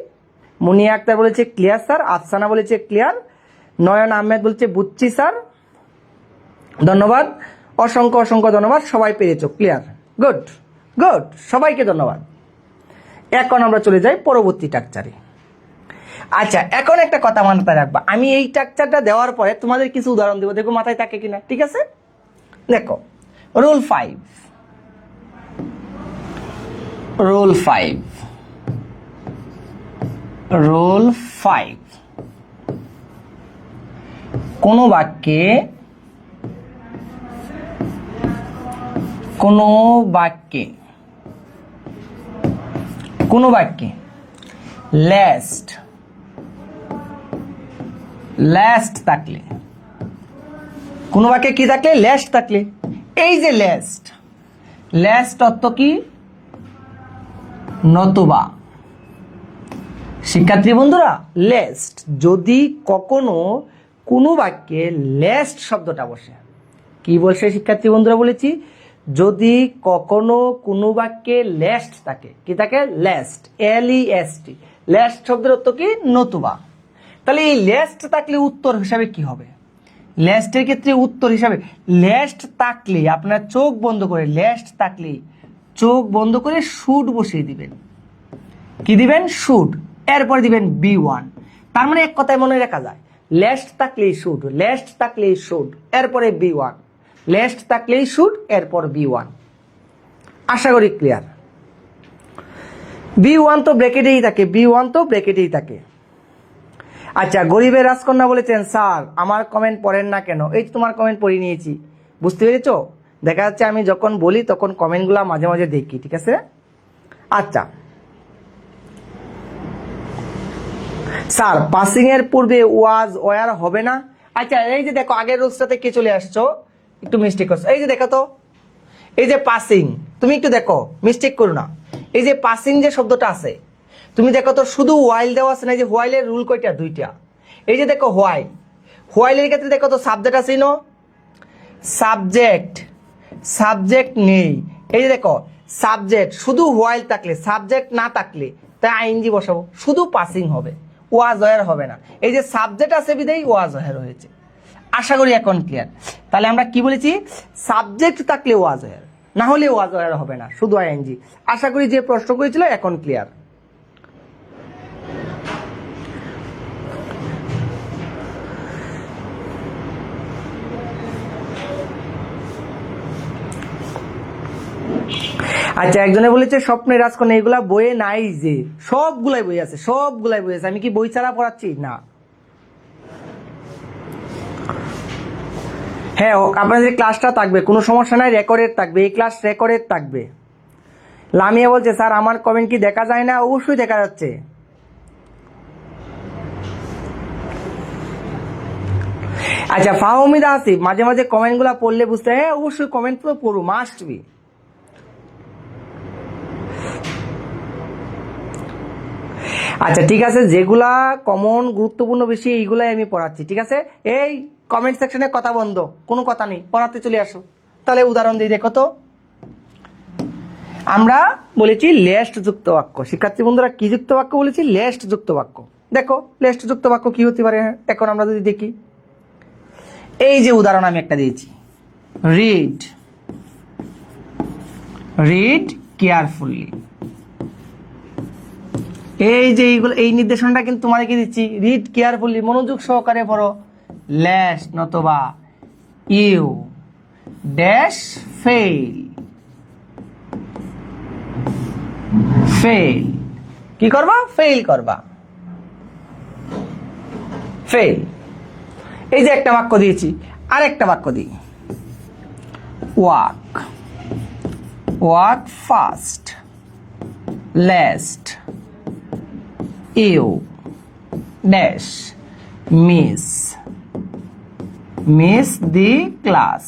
Speaker 1: মুনিয়া আক্তার বলেছে ক্লিয়ার স্যার, আফসানা বলেছে ক্লিয়ার, নয়ন আহমেদ বলছে বুঝছি স্যার, ধন্যবাদ, অসংখ্য অসংখ্য ধন্যবাদ, সবাই পেরেছো ক্লিয়ার। গুড গুড, সবাইকে ধন্যবাদ। এখন আমরা চলে যাই পরবর্তী স্ট্রাকচারে। আচ্ছা, এখন একটা কথা মাথায় রাখবা, আমি এই স্ট্রাকচারটা দেওয়ার পরে তোমাদের কিছু উদাহরণ দেবো, দেখো মাথায় থাকে কিনা, ঠিক আছে? দেখো রুল 5, রুল 5, রুল 5, কোনো বাক্যে, কোনো বাক্যে, কোনো বাক্যে লাস্ট, লাস্ট থাকলে, কোনো বাক্যে কি থাকলে? লাস্ট থাকলে। এই যে লাস্ট, লাস্ট অর্থ কি? নতুবা। শিক্ষার্থী বন্ধুরা, লাস্ট যদি কখনো কোনো বাক্যে লাস্ট শব্দটা বসে, কি বলছে শিক্ষার্থী বন্ধুরা? বলেছি যদি কখনো কোনো বাক্যে লাস্ট থাকে, কি থাকে? লাস্ট, LEST, লাস্ট শব্দের অর্থ কি? নতুবা। তাহলে এই লাস্ট থাকলে উত্তর হিসাবে কি হবে? লাস্টের ক্ষেত্রে উত্তর হিসাবে লাস্ট থাকলে আপনার চোখ বন্ধ করে, লাস্ট থাকলে চোখ বন্ধ করে শুড বসিয়ে দিবেন। কি দিবেন? শুড। এরপর দিবেন B1। তার মানে এক কথায় মনে রাখা যায়, লাস্ট থাকলেই শুড, লাস্ট থাকলেই শুড, এরপরে B1, লাস্ট থাকলেই শুড, এরপর B1। আশা করি ক্লিয়ার। B1 তো ব্র্যাকেটেই থাকে, B1 তো ব্র্যাকেটেই থাকে। আচ্ছা, গরিবের রাজকন্যা বলেছেন স্যার আমার কমেন্ট পড়েন না কেন? এই তোমার কমেন্ট পড়ে নিয়েছি, বুঝতে পেরেছো? দেখা যাচ্ছে আমি যখন বলি তখন কমেন্টগুলো মাঝে মাঝে দেখি, ঠিক আছে? আচ্ছা স্যার, পাসিং এর পূর্বে ওয়াজ ওয়ার হবে না? আচ্ছা, এই যে দেখো আগের রুলসটাতে কে চলে আসছো, একটু মিস্টেক করছো। এই যে দেখো তো, এই যে পাসিং, তুমি একটু দেখো, মিস্টেক করো না। এই যে পাসিং যে শব্দটা আছে, তুমি দেখো তো শুধু ওয়াইল দেওয়া আছে না? এই যে হোয়াইলের রুল কয়টা? 2টা। এই যে দেখো হোয়াইল, হোয়াইলের ক্ষেত্রে দেখো তো সাবজেক্ট আছে না? সাবজেক্ট, সাবজেক্ট নেই। এই যে দেখো সাবজেক্ট, শুধু হোয়াইল থাকলে, সাবজেক্ট না থাকলে তাই আইএনজি বসাবো, শুধু পাসিং হবে, ওয়াজ ওয়ার হবে না। এই যে সাবজেক্ট আছে বিদায় ওয়াজ ওয়ার হয়েছে। আশা করি এখন ক্লিয়ার। তাহলে আমরা কি বলেছি? সাবজেক্ট থাকলে ওয়াজ ওয়ার, না হলে ওয়াজ ওয়ার হবে না, শুধু আইএনজি। আশা করি যে প্রশ্ন করেছিল এখন ক্লিয়ার। আচ্ছা, একজনে বলেছে স্বপ্নের রাজকন্যা এগুলা বইয়ে নাই, যে সবগুলাই বই আছে, সবগুলাই বই আছে, আমি কি বই ছাড়া পড়াচ্ছি? না। হ্যাঁ, আপনাদের ক্লাসটা থাকবে, কোনো সমস্যা নাই, রেকর্ডেড থাকবে, এই ক্লাস রেকর্ডেড থাকবে। লামিয়া বলছে স্যার আমার কমেন্ট কি দেখা যায় না? অবশ্যই দেখা যাচ্ছে। আচ্ছা, ফাহমিদা আসিফ মাঝে মাঝে কমেন্টগুলো পড়লে বুঝতে, হ্যাঁ অবশ্যই কমেন্ট তো পড়ো, মাস্ট বি। আচ্ছা ঠিক আছে, যেগুলা কমন গুরুত্বপূর্ণ বেশি এইগুলাই আমি পড়াচ্ছি, ঠিক আছে? এই কমেন্ট সেকশনে কথা বন্ধ, কোনো কথা নেই, পড়াতে চলে আসো। তাহলে উদাহরণ দিই, দেখো তো। আমরা বলেছি লেস্ট যুক্ত বাক্য। শিক্ষার্থী বন্ধুরা কি যুক্ত বাক্য বলেছি? লেস্ট যুক্ত বাক্য। দেখো লেস্ট যুক্ত বাক্য কি হতে পারে এখন আমরা যদি দেখি। এই যে উদাহরণ আমি একটা দিয়েছি, রিড, রিড কেয়ারফুলি। এই যে এইগুলো, এই নির্দেশনাটা কিন্তু তোমাদেরকে দিচ্ছি, রিড কেয়ারফুলি, মনোযোগ সহকারে পড়ো। লেস্ট নতবা ইউ ড্যাশ ফেইল, ফেইল কি করবা? ফেইল করবা, ফেইল। এই যে একটা বাক্য দিয়েছি, আর একটা বাক্য দিই, walk, walk fast, lest you dash miss, miss the class.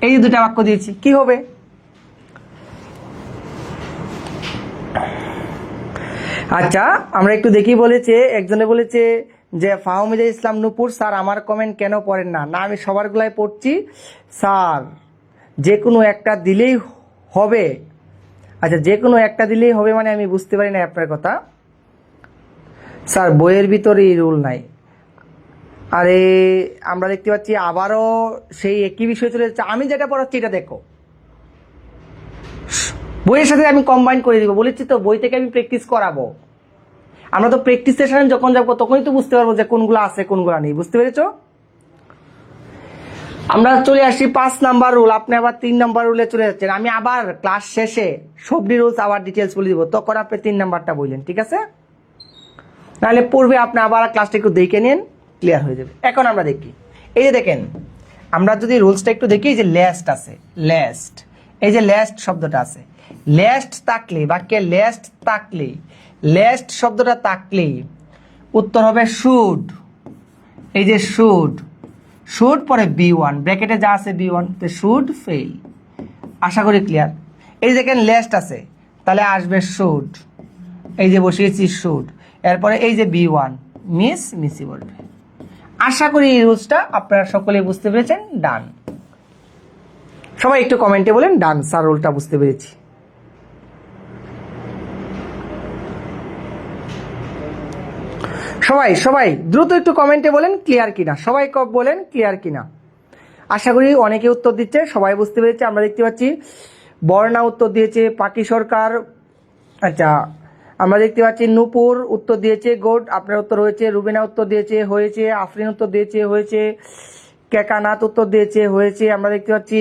Speaker 1: এই যে দুটা বাক্য দিয়েছি, কি হবে? আচ্ছা আমরা একটু দেখি। বলেছে একজনে বলেছে যে ফাহমিদা ইসলাম নূপুর স্যার আমার কমেন্ট কেন পড়েন না? না, আমি সবার গুলাই পড়ছি স্যার, যে কোনো একটা দিলেই হবে। আচ্ছা, যে কোনো একটা দিলেই হবে মানে আমি বুঝতে পারি না আপনার কথা। স্যার বইয়ের ভিতরে এই রুল নাই। আরে আমরা দেখতে পাচ্ছি আবারও সেই একই বিষয় চলে যাচ্ছে। আমি যেটা পড়াচ্ছি এটা দেখো, বইয়ের সাথে আমি কম্বাইন করে দিব। বলেছি তো বই থেকে আমি প্র্যাকটিস করাবো। আমরা তো প্র্যাকটিস সেশনে যখন যাবো তখনই তো বুঝতে পারবো যে কোনগুলো আছে কোনগুলো নেই। বুঝতে পেরেছো? আমরা চলে আসি 5 নাম্বার রুল। আপনি আবার 3 নাম্বার রুলে চলে যাচ্ছেন। আমি আবার ক্লাস শেষে সবটি রুলস আবার ডিটেলস বলে দিব, তখন আপনি 3 নাম্বারটা বললেন, ঠিক আছে? নাহলে পূর্বে আপনি আবার ক্লাসটা একটু দেখে নিন, ক্লিয়ার হয়ে যাবে। এখন আমরা দেখি, এই যে দেখেন, আমরা যদি রুলসটা একটু দেখি, যে লেস্ট আছে, লেস্ট, এই যে লেস্ট শব্দটা আছে, লেস্ট থাকলে বাক্যে লেস্ট থাকলে, লেস্ট শব্দটা থাকলেই উত্তর হবে শুড। এই যে শুড, শুড পরে B1 ব্র্যাকেটে যা আছে B1, তো শুড ফেল। আশা করি ক্লিয়ার। এই দেখেন লেস্ট আছে, তাহলে আসবে শুড, এই যে বসিয়েছি শুড, এরপরে এই যে B1 মিস, মিসি বলবে। আশা করি এই রুলসটা আপনারা সকলে বুঝতে পেরেছেন। ডান। সবাই একটু কমেন্টে বলেন ডান স্যার, রুলটা বুঝতে পেরেছি। সবাই সবাই দ্রুত একটু কমেন্টে বলেন ক্লিয়ার কিনা, সবাই বলেন ক্লিয়ার কিনা। আশা করি অনেকে উত্তর দিচ্ছে, সবাই বুঝতে পেরেছে। আমরা দেখতে পাচ্ছি বর্ণা উত্তর দিয়েছে, পাকি সরকার, আচ্ছা আমরা দেখতে পাচ্ছি নূপুর উত্তর দিয়েছে, গুড। আপনার উত্তর হয়েছে। রুবিনা উত্তর দিয়েছে, হয়েছে। আফরিন উত্তর দিয়েছে, হয়েছে। কেকানাথ উত্তর দিয়েছে, হয়েছে। আমরা দেখতে পাচ্ছি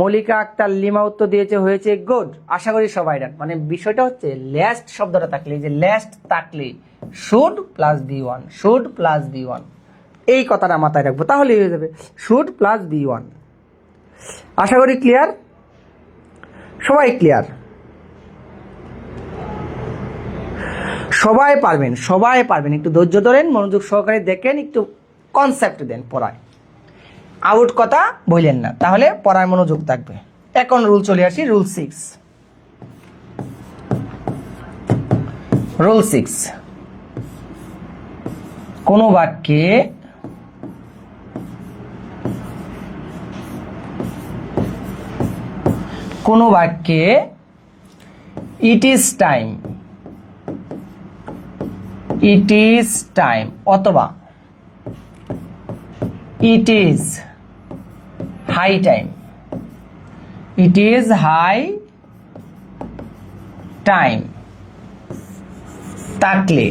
Speaker 1: মল্লিকা আক্তার লিমা উত্তর দিয়েছে, হয়েছে, গুড। আশা করি সবাই ডান। মানে বিষয়টা হচ্ছে লেস্ট শব্দটা থাকলে, যে লেস্ট থাকলে should plus B1, should plus B1, এই কথাটা মাথায় রাখবো, তাহলেই হয়ে যাবে শুড প্লাস B1। আশা করি ক্লিয়ার, সবাই ক্লিয়ার, সবাই পারবেন, সবাই পারবেন। একটু ধৈর্য ধরেন, মনোযোগ সহকারে দেখেন, একটু কনসেপ্ট দেন পড়ায়, আউট কথা বললেন না, তাহলে পড়ায় মনোযোগ থাকবে। এখন রুল চলে আসি, রুল 6। রুল 6, কোনো বাক্যে it is time, it is time অথবা it is high time, it is high time থাকলে,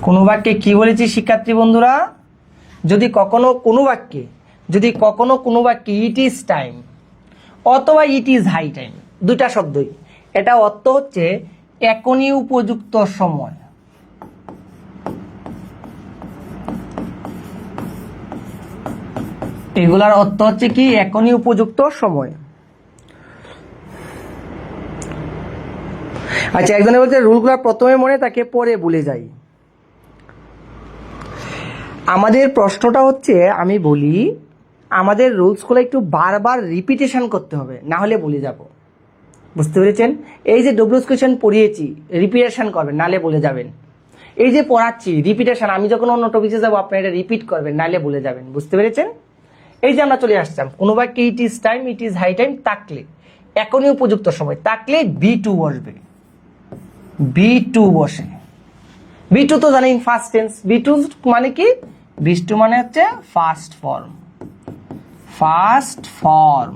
Speaker 1: কোনো বাক্যে কি বলেছি শিক্ষার্থী বন্ধুরা? যদি কখনো কোনো বাক্যে ইট ইজ টাইম অথবা ইট ইজ হাই টাইম, দুইটা শব্দই। এটা অর্থ হচ্ছে এখনই উপযুক্ত সময়। এগুলার অর্থ হচ্ছে কি এখনই উপযুক্ত সময়। আচ্ছা, একজনে বলছে রুলগুলো প্রথমে মনে থাকে পরে ভুলে যাই। আমাদের প্রশ্নটা হচ্ছে, আমি বলি আমাদের রুলসগুলো একটু বারবার রিপিটেশন করতে হবে, না হলে ভুলে যাব। বুঝতে পেরেছেন? এই যে ডব্লিউএস কোয়েশ্চেন পড়িয়েছি, রিপিটেশন করবেন, নাহলে ভুলে যাবেন। এই যে পড়াচ্ছি রিপিটেশন, আমি যখন অন্য টপিকে যাবো আপনি এটা রিপিট করবেন, নাহলে ভুলে যাবেন। বুঝতে পেরেছেন? এই যে আমরা চলে আসতাম, কোনো বাক্যে it is time, it is high time থাকলে, এখনই উপযুক্ত সময় থাকলে B2 বসবে। B2 বসে। B2 তো জানেন ফার্স্ট টেন্স। B2 মানে কি? B2 মানে হচ্ছে first form. First form.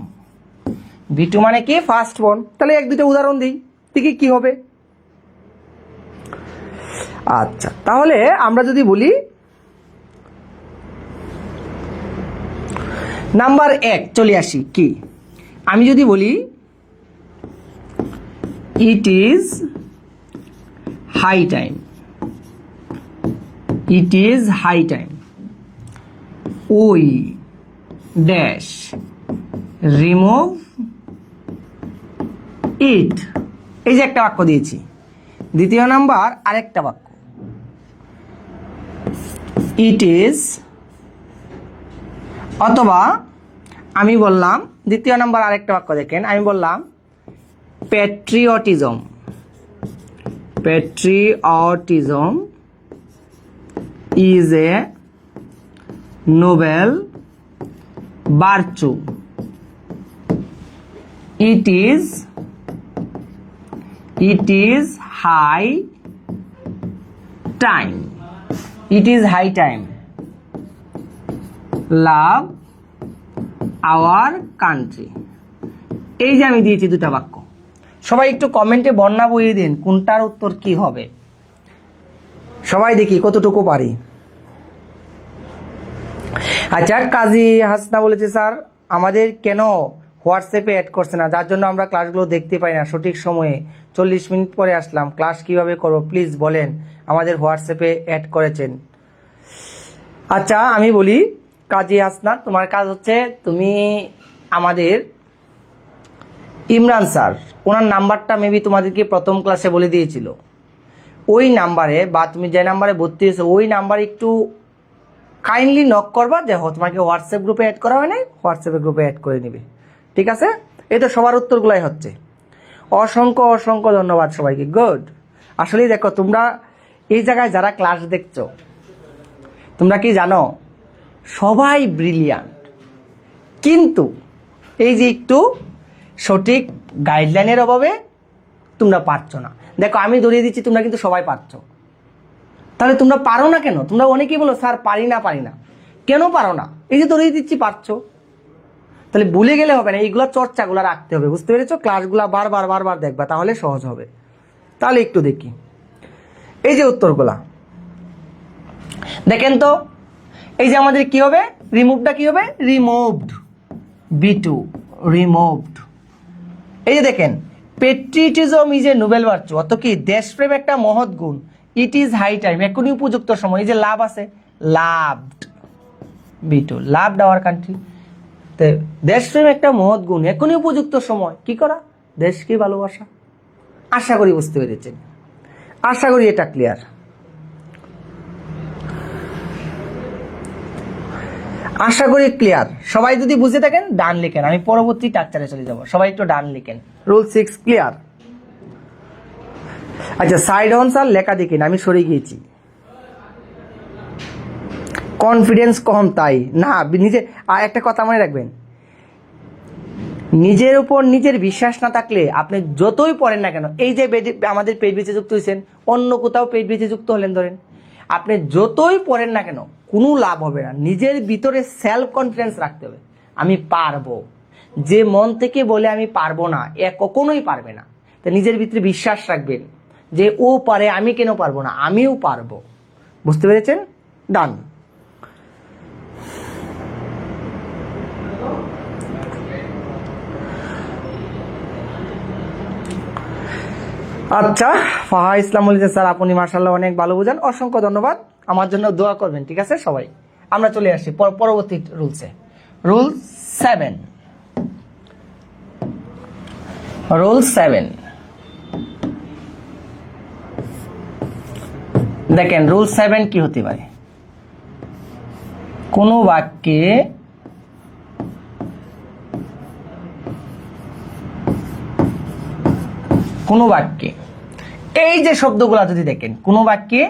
Speaker 1: B2 মানে কি? First form. তাহলে এক দুটো উদাহরণ দিই, দেখি কি হবে। আচ্ছা, তাহলে আমরা যদি বলি নাম্বার 1 চলে আসি, কি আমি যদি বলি it is high time, it is high time we dash remove it. এই যে একটা বাক্য দিয়েছি। দ্বিতীয় নাম্বার আরেকটা বাক্য, ইট ইজ, অথবা আমি বললাম দ্বিতীয় নাম্বার আরেকটা বাক্য দেখেন, আমি বললাম patriotism, patriotism is a noble virtue, it is high time, it is high time love our country. এই যে আমি দিয়েছি দুটা বাক্য, সবাই একটু কমেন্টে বর্ণনা বইয়ে দিন কোনটার উত্তর কি হবে। সবাই দেখি কতটুকু পারি। আচ্ছা, কাজী হাসনা বলেছে স্যার আমাদের কেন হোয়াটসঅ্যাপে অ্যাড করছে না, যার জন্য আমরা ক্লাসগুলো দেখতে পাই না সঠিক সময়ে। 40 মিনিট পরে আসলাম, ক্লাস কিভাবে করব প্লিজ বলেন, আমাদের হোয়াটসঅ্যাপে অ্যাড করেছেন। আচ্ছা, আমি বলি কাজী হাসনা, তোমার কাজ হচ্ছে তুমি আমাদের ইমরান স্যার, ওনার নাম্বারটা মেবি তোমাদেরকে প্রথম ক্লাসে বলে দিয়েছিল, ওই নাম্বারে বা তুমি যে নাম্বারে ভর্তি হয়েছো ওই নাম্বারে একটু কাইন্ডলি নক করবা, যে তোমাকে হোয়াটসঅ্যাপ গ্রুপে অ্যাড করা হয় নাই, হোয়াটসঅ্যাপে গ্রুপে অ্যাড করে নিবে। ঠিক আছে? এই তো সবার উত্তরগুলাই হচ্ছে। অসংখ্য অসংখ্য ধন্যবাদ সবাইকে। গুড। আসলেই দেখো তোমরা এই জায়গায় যারা ক্লাস দেখছো, তোমরা কি জানো সবাই ব্রিলিয়ান্ট, কিন্তু এই যে একটু সঠিক গাইডলাইনের অভাবে তোমরা পারছো না। দেখো আমি ধরিয়ে দিচ্ছি তোমরা কিন্তু সবাই পারছো, তাহলে তোমরা পারো না কেন? তোমরা অনেকেই বলো স্যার পারি না, কেন পারো না? এই যে ধরিয়ে দিচ্ছি পারছো, তাহলে ভুলে গেলে হবে না, এইগুলো চর্চাগুলো রাখতে হবে। বুঝতে পেরেছো? ক্লাসগুলো বারবার দেখবা, তাহলে সহজ হবে। তাহলে একটু দেখি এই যে উত্তরগুলা দেখেন তো। এই যে আমাদের কি হবে, রিমুভটা কি হবে, রিমুভড, B2 রিমুভড। এই যে দেখেন patriotism is a noble virtue, অত কি দেশপ্রেম একটা মহৎ গুণ। ইট ইজ হাই টাইম এখনই উপযুক্ত সময়। এই যে লাভ আছে, loved, B2 loved our country. দেশপ্রেম একটা মহৎ গুণ, এখনই উপযুক্ত সময় কি করা, দেশকে ভালোবাসা। আশা করি বুঝতে পেরেছেন, আশা করি এটা ক্লিয়ার। আশা করি ক্লিয়ার। সবাই যদি বুঝে থাকেন ডান লিখেন, আমি পরবর্তী টাকচারে চলে যাব। সবাই একটু ডান লিখেন। Rule 6 clear. আচ্ছা, সাইড অন স্যার লেখা দেখেন, আমি সরে গিয়েছি। কনফিডেন্স কম তাই না, নিজে। আর একটা কথা মনে রাখবেন, নিজের উপর নিজের বিশ্বাস না থাকলে আপনি যতই পড়েন না কেন, এই যে আমাদের পেজ বেচে যুক্ত হয়েছেন, অন্য কোথাও পেজ বেচে যুক্ত হলেন ধরেন, আপনি যতই পড়েন না কেন কোনো লাভ হবে না। নিজের ভিতরে সেলফ কনফিডেন্স রাখতে হবে, আমি পারবো। যে মন থেকে বলে আমি পারবো না, এ কখনোই পারবে না। তো নিজের ভিতরে বিশ্বাস রাখবেন যে ও পারে, আমি কেন পারবো না, আমিও পারবো। বুঝতে পেরেছেন? ডান। আচ্ছা, ফাহা ইসলাম বলেছে স্যার আপনি মার্শাল্লাহ অনেক ভালো বুঝান, অসংখ্য ধন্যবাদ। আমার জন্য দোয়া করবেন, ঠিক আছে সবাই। আমরা চলে আসছি পরবর্তী রুলসে। রুল 7। রুল 7 দেখেন, রুল 7 কি হতে পারে? কোনো বাক্যে এই যে শব্দগুলা যদি দেখেন, কোনো বাক্যে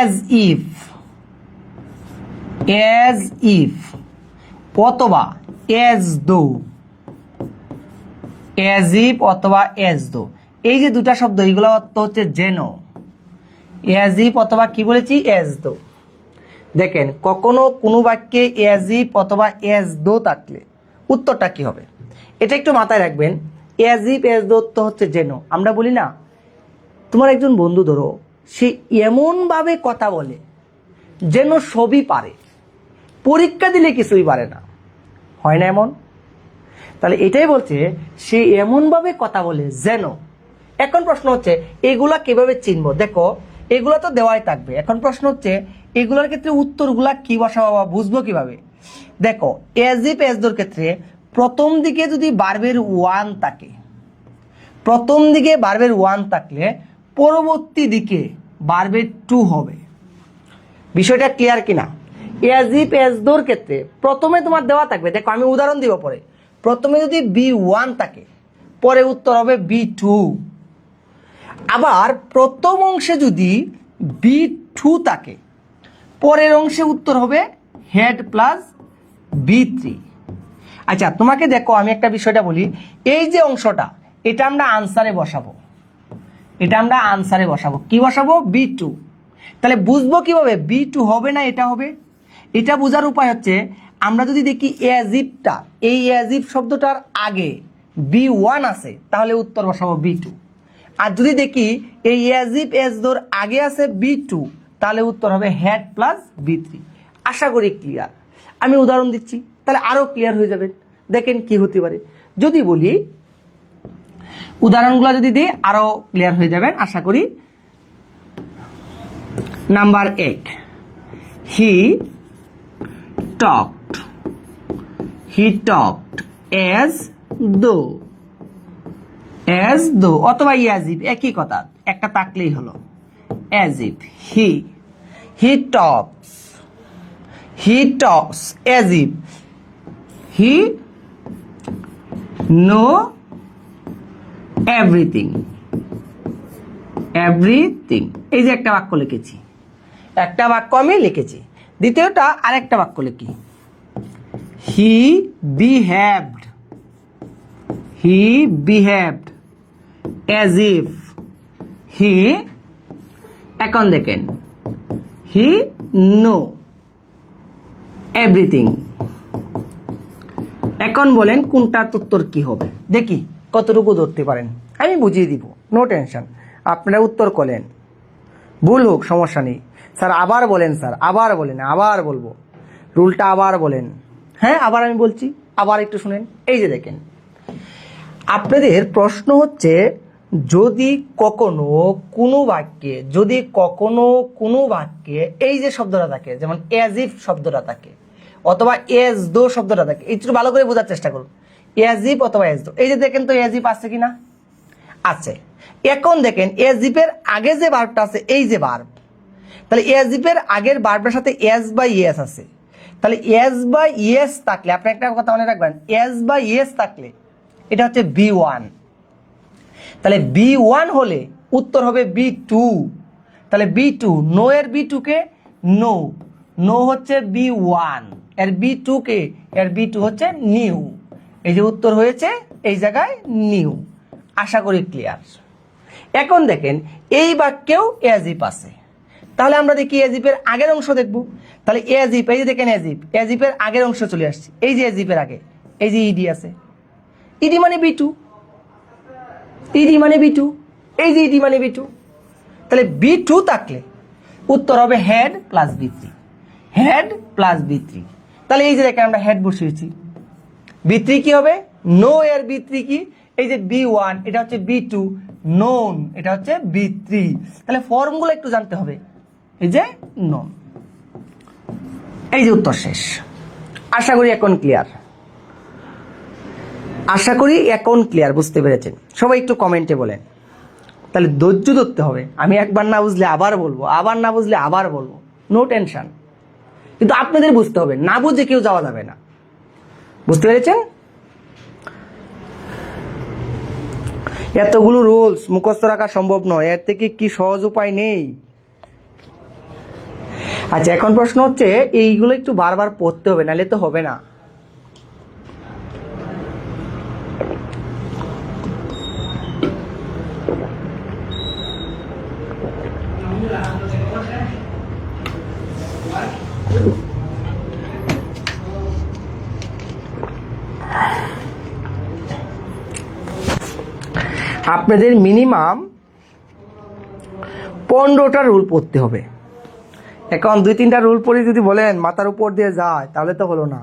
Speaker 1: as if অথবা as though, as if অথবা as though, এই যে দুটা শব্দ, এগুলো অর্থ হচ্ছে যেন। as if অথবা কি বলেছি? as though। দেখেন, কখনো কোনো বাক্যে as if অথবা as though থাকলে উত্তরটা কি হবে এটা একটু মাথায় রাখবেন। as if as though তো হচ্ছে যেন। আমরা বলি না, তোমার একজন বন্ধু ধরো, সে এমনভাবে কথা বলে যেন সবই পারে, পরীক্ষা দিলে কিছুই পারে না, হয় না এমন? তাহলে এটাই বলছে সে এমনভাবে কথা বলে যেন। এখন প্রশ্ন হচ্ছে এগুলা কিভাবে চিনবো? দেখো, এগুলা তো দেওয়াই থাকবে। এখন প্রশ্ন হচ্ছে এগুলোর ক্ষেত্রে উত্তরগুলা কি বসাবো বা বুঝবো কিভাবে? দেখো, as if as though ক্ষেত্রে প্রথম দিকে যদি ভার্বের ওয়ান থাকে, প্রথম দিকে ভার্বের ওয়ান থাকলে পরবর্তী দিকে ভার্বের টু হবে। বিষয়টা ক্লিয়ার কিনা? as if as though ক্ষেত্রে প্রথমে তোমার দেওয়া থাকবে, দেখো আমি উদাহরণ দিব পরে। প্রথমে যদি B1 থাকে, পরে উত্তর হবে B2। আবার প্রথম অংশে যদি B2 থাকে, পরের অংশে উত্তর হবে হেড প্লাস B3। আচ্ছা, তোমাকে দেখো আমি একটা বিষয়টা বলি, এই যে অংশটা, এটা আমরা আনসারে বসাবো। কি বসাবো? B2। তাহলে বুঝবো কিভাবে B2 হবে না এটা হবে? এটা বোঝার উপায় হচ্ছে, আমরা যদি দেখি as if-টা, এই as if শব্দটার আগে B1 আছে, তাহলে উত্তর বসাবো B2। আর যদি দেখি এই as if as though আগে আছে B2, তাহলে উত্তর হবে হেড প্লাস B3। আশা করি ক্লিয়ার। আমি উদাহরণ দিচ্ছি, তাহলে আরো ক্লিয়ার হয়ে যাবে। দেখেন কি হতে পারে, যদি বলি উদাহরণগুলো যদি দিই আরো ক্লিয়ার হয়ে যাবেন আশা করি। নাম্বার 8, হি talked as though অথবা as if, একই কথা, একটা থাকলেই হলো। as if he talks as if he know everything। এই যে একটা বাক্য লিখেছি, একটা বাক্য আমি লিখেছি। দ্বিতীয়টা আরেকটা বাক্য লিখি, he behaved as if he, এখন দেখেন he know everything। এখন বলেন কোনটার উত্তর কি হবে, দেখি কতটুকু ধরতে পারেন। আমি বুঝিয়ে দিব, নো টেনশন। আপনারা উত্তর করেন, ভুল হোক সমস্যা নেই। স্যার আবার বলেন, স্যার আবার বলেন, আবার বলবো, রুলটা আবার বলেন। হ্যাঁ, আবার আমি বলছি, আবার একটু শুনেন। এই যে দেখেন, আপনাদের প্রশ্ন হচ্ছে, যদি কখনো কোনো বাক্যে এই যে শব্দটা থাকে, যেমন as if শব্দটা থাকে অথবা as though শব্দটা থাকে, একটু ভালো করে বোঝার চেষ্টা করুন। as if অথবা as though, এই যে দেখেন তো as if আছে কিনা? আছে। এখন দেখেন as if এর আগে যে ভার্বটা আছে, এই যে ভার্ব, তাহলে as if এর আগের ভার্বের সাথে as বা yes আছে। তাহলে as বা yes থাকলে, আপনি একটা কথা মনে রাখবেন, as বা yes থাকলে এটা হচ্ছে B1। তাহলে B1 হলে উত্তর হবে B2। তাহলে B2, নো এর B2 কে নো হচ্ছে B1, এর B2 কে, এর B2 হচ্ছে নিউ। এই যে উত্তর হয়েছে এই জায়গায় নিউ। আশা করি ক্লিয়ার। এখন দেখেন এই বাক্যেও as if আছে, তাহলে আমরা দেখি as if এর আগের অংশ দেখব। তাহলে as if, এই যে দেখেন as if এর আগের অংশ চলে আসছে, এই যে as if এর আগে এই যে ed আছে, ed মানে B2, এই যে ed মানে B2। তাহলে B2 থাকলে উত্তর হবে হেড প্লাস B3। তাহলে এই যে দেখেন আমরা হেড বসিয়েছি, B3 কি হবে? নো এর B3 কি? এই যে B1 এটা হচ্ছে B2, নোন এটা হচ্ছে B3। তাহলে ফর্মগুলো একটু জানতে হবে। এই যে নোন, এই যে উত্তর শেষ। আশা করি এখন ক্লিয়ার, আশা করি এখন ক্লিয়ার, বুঝতে পেরেছেন সবাই? একটু কমেন্টে বলেন। তাহলে ধৈর্য ধরতে হবে, আমি একবার না বুঝলে আবার বলবো, আবার না বুঝলে আবার বলবো, নো টেনশন। কিন্তু আপনাদের বুঝতে হবে, না বুঝে কেউ যাওয়া যাবে না, বুঝতে পেরেছেন? এতগুলো রুলস মুখস্থ রাখা সম্ভব নয়, এর থেকে কি সহজ উপায় নেই? আচ্ছা, এখন প্রশ্ন হচ্ছে এইগুলো একটু বারবার পড়তে হবে, নাহলে তো হবে না। আপনাদের মিনিমাম 15টা রুল পড়তে হবে। এখন 2-3টা রুল পড়ে যদি বলেন মাথার উপর দিয়ে যায়, তাহলে তো হলো না।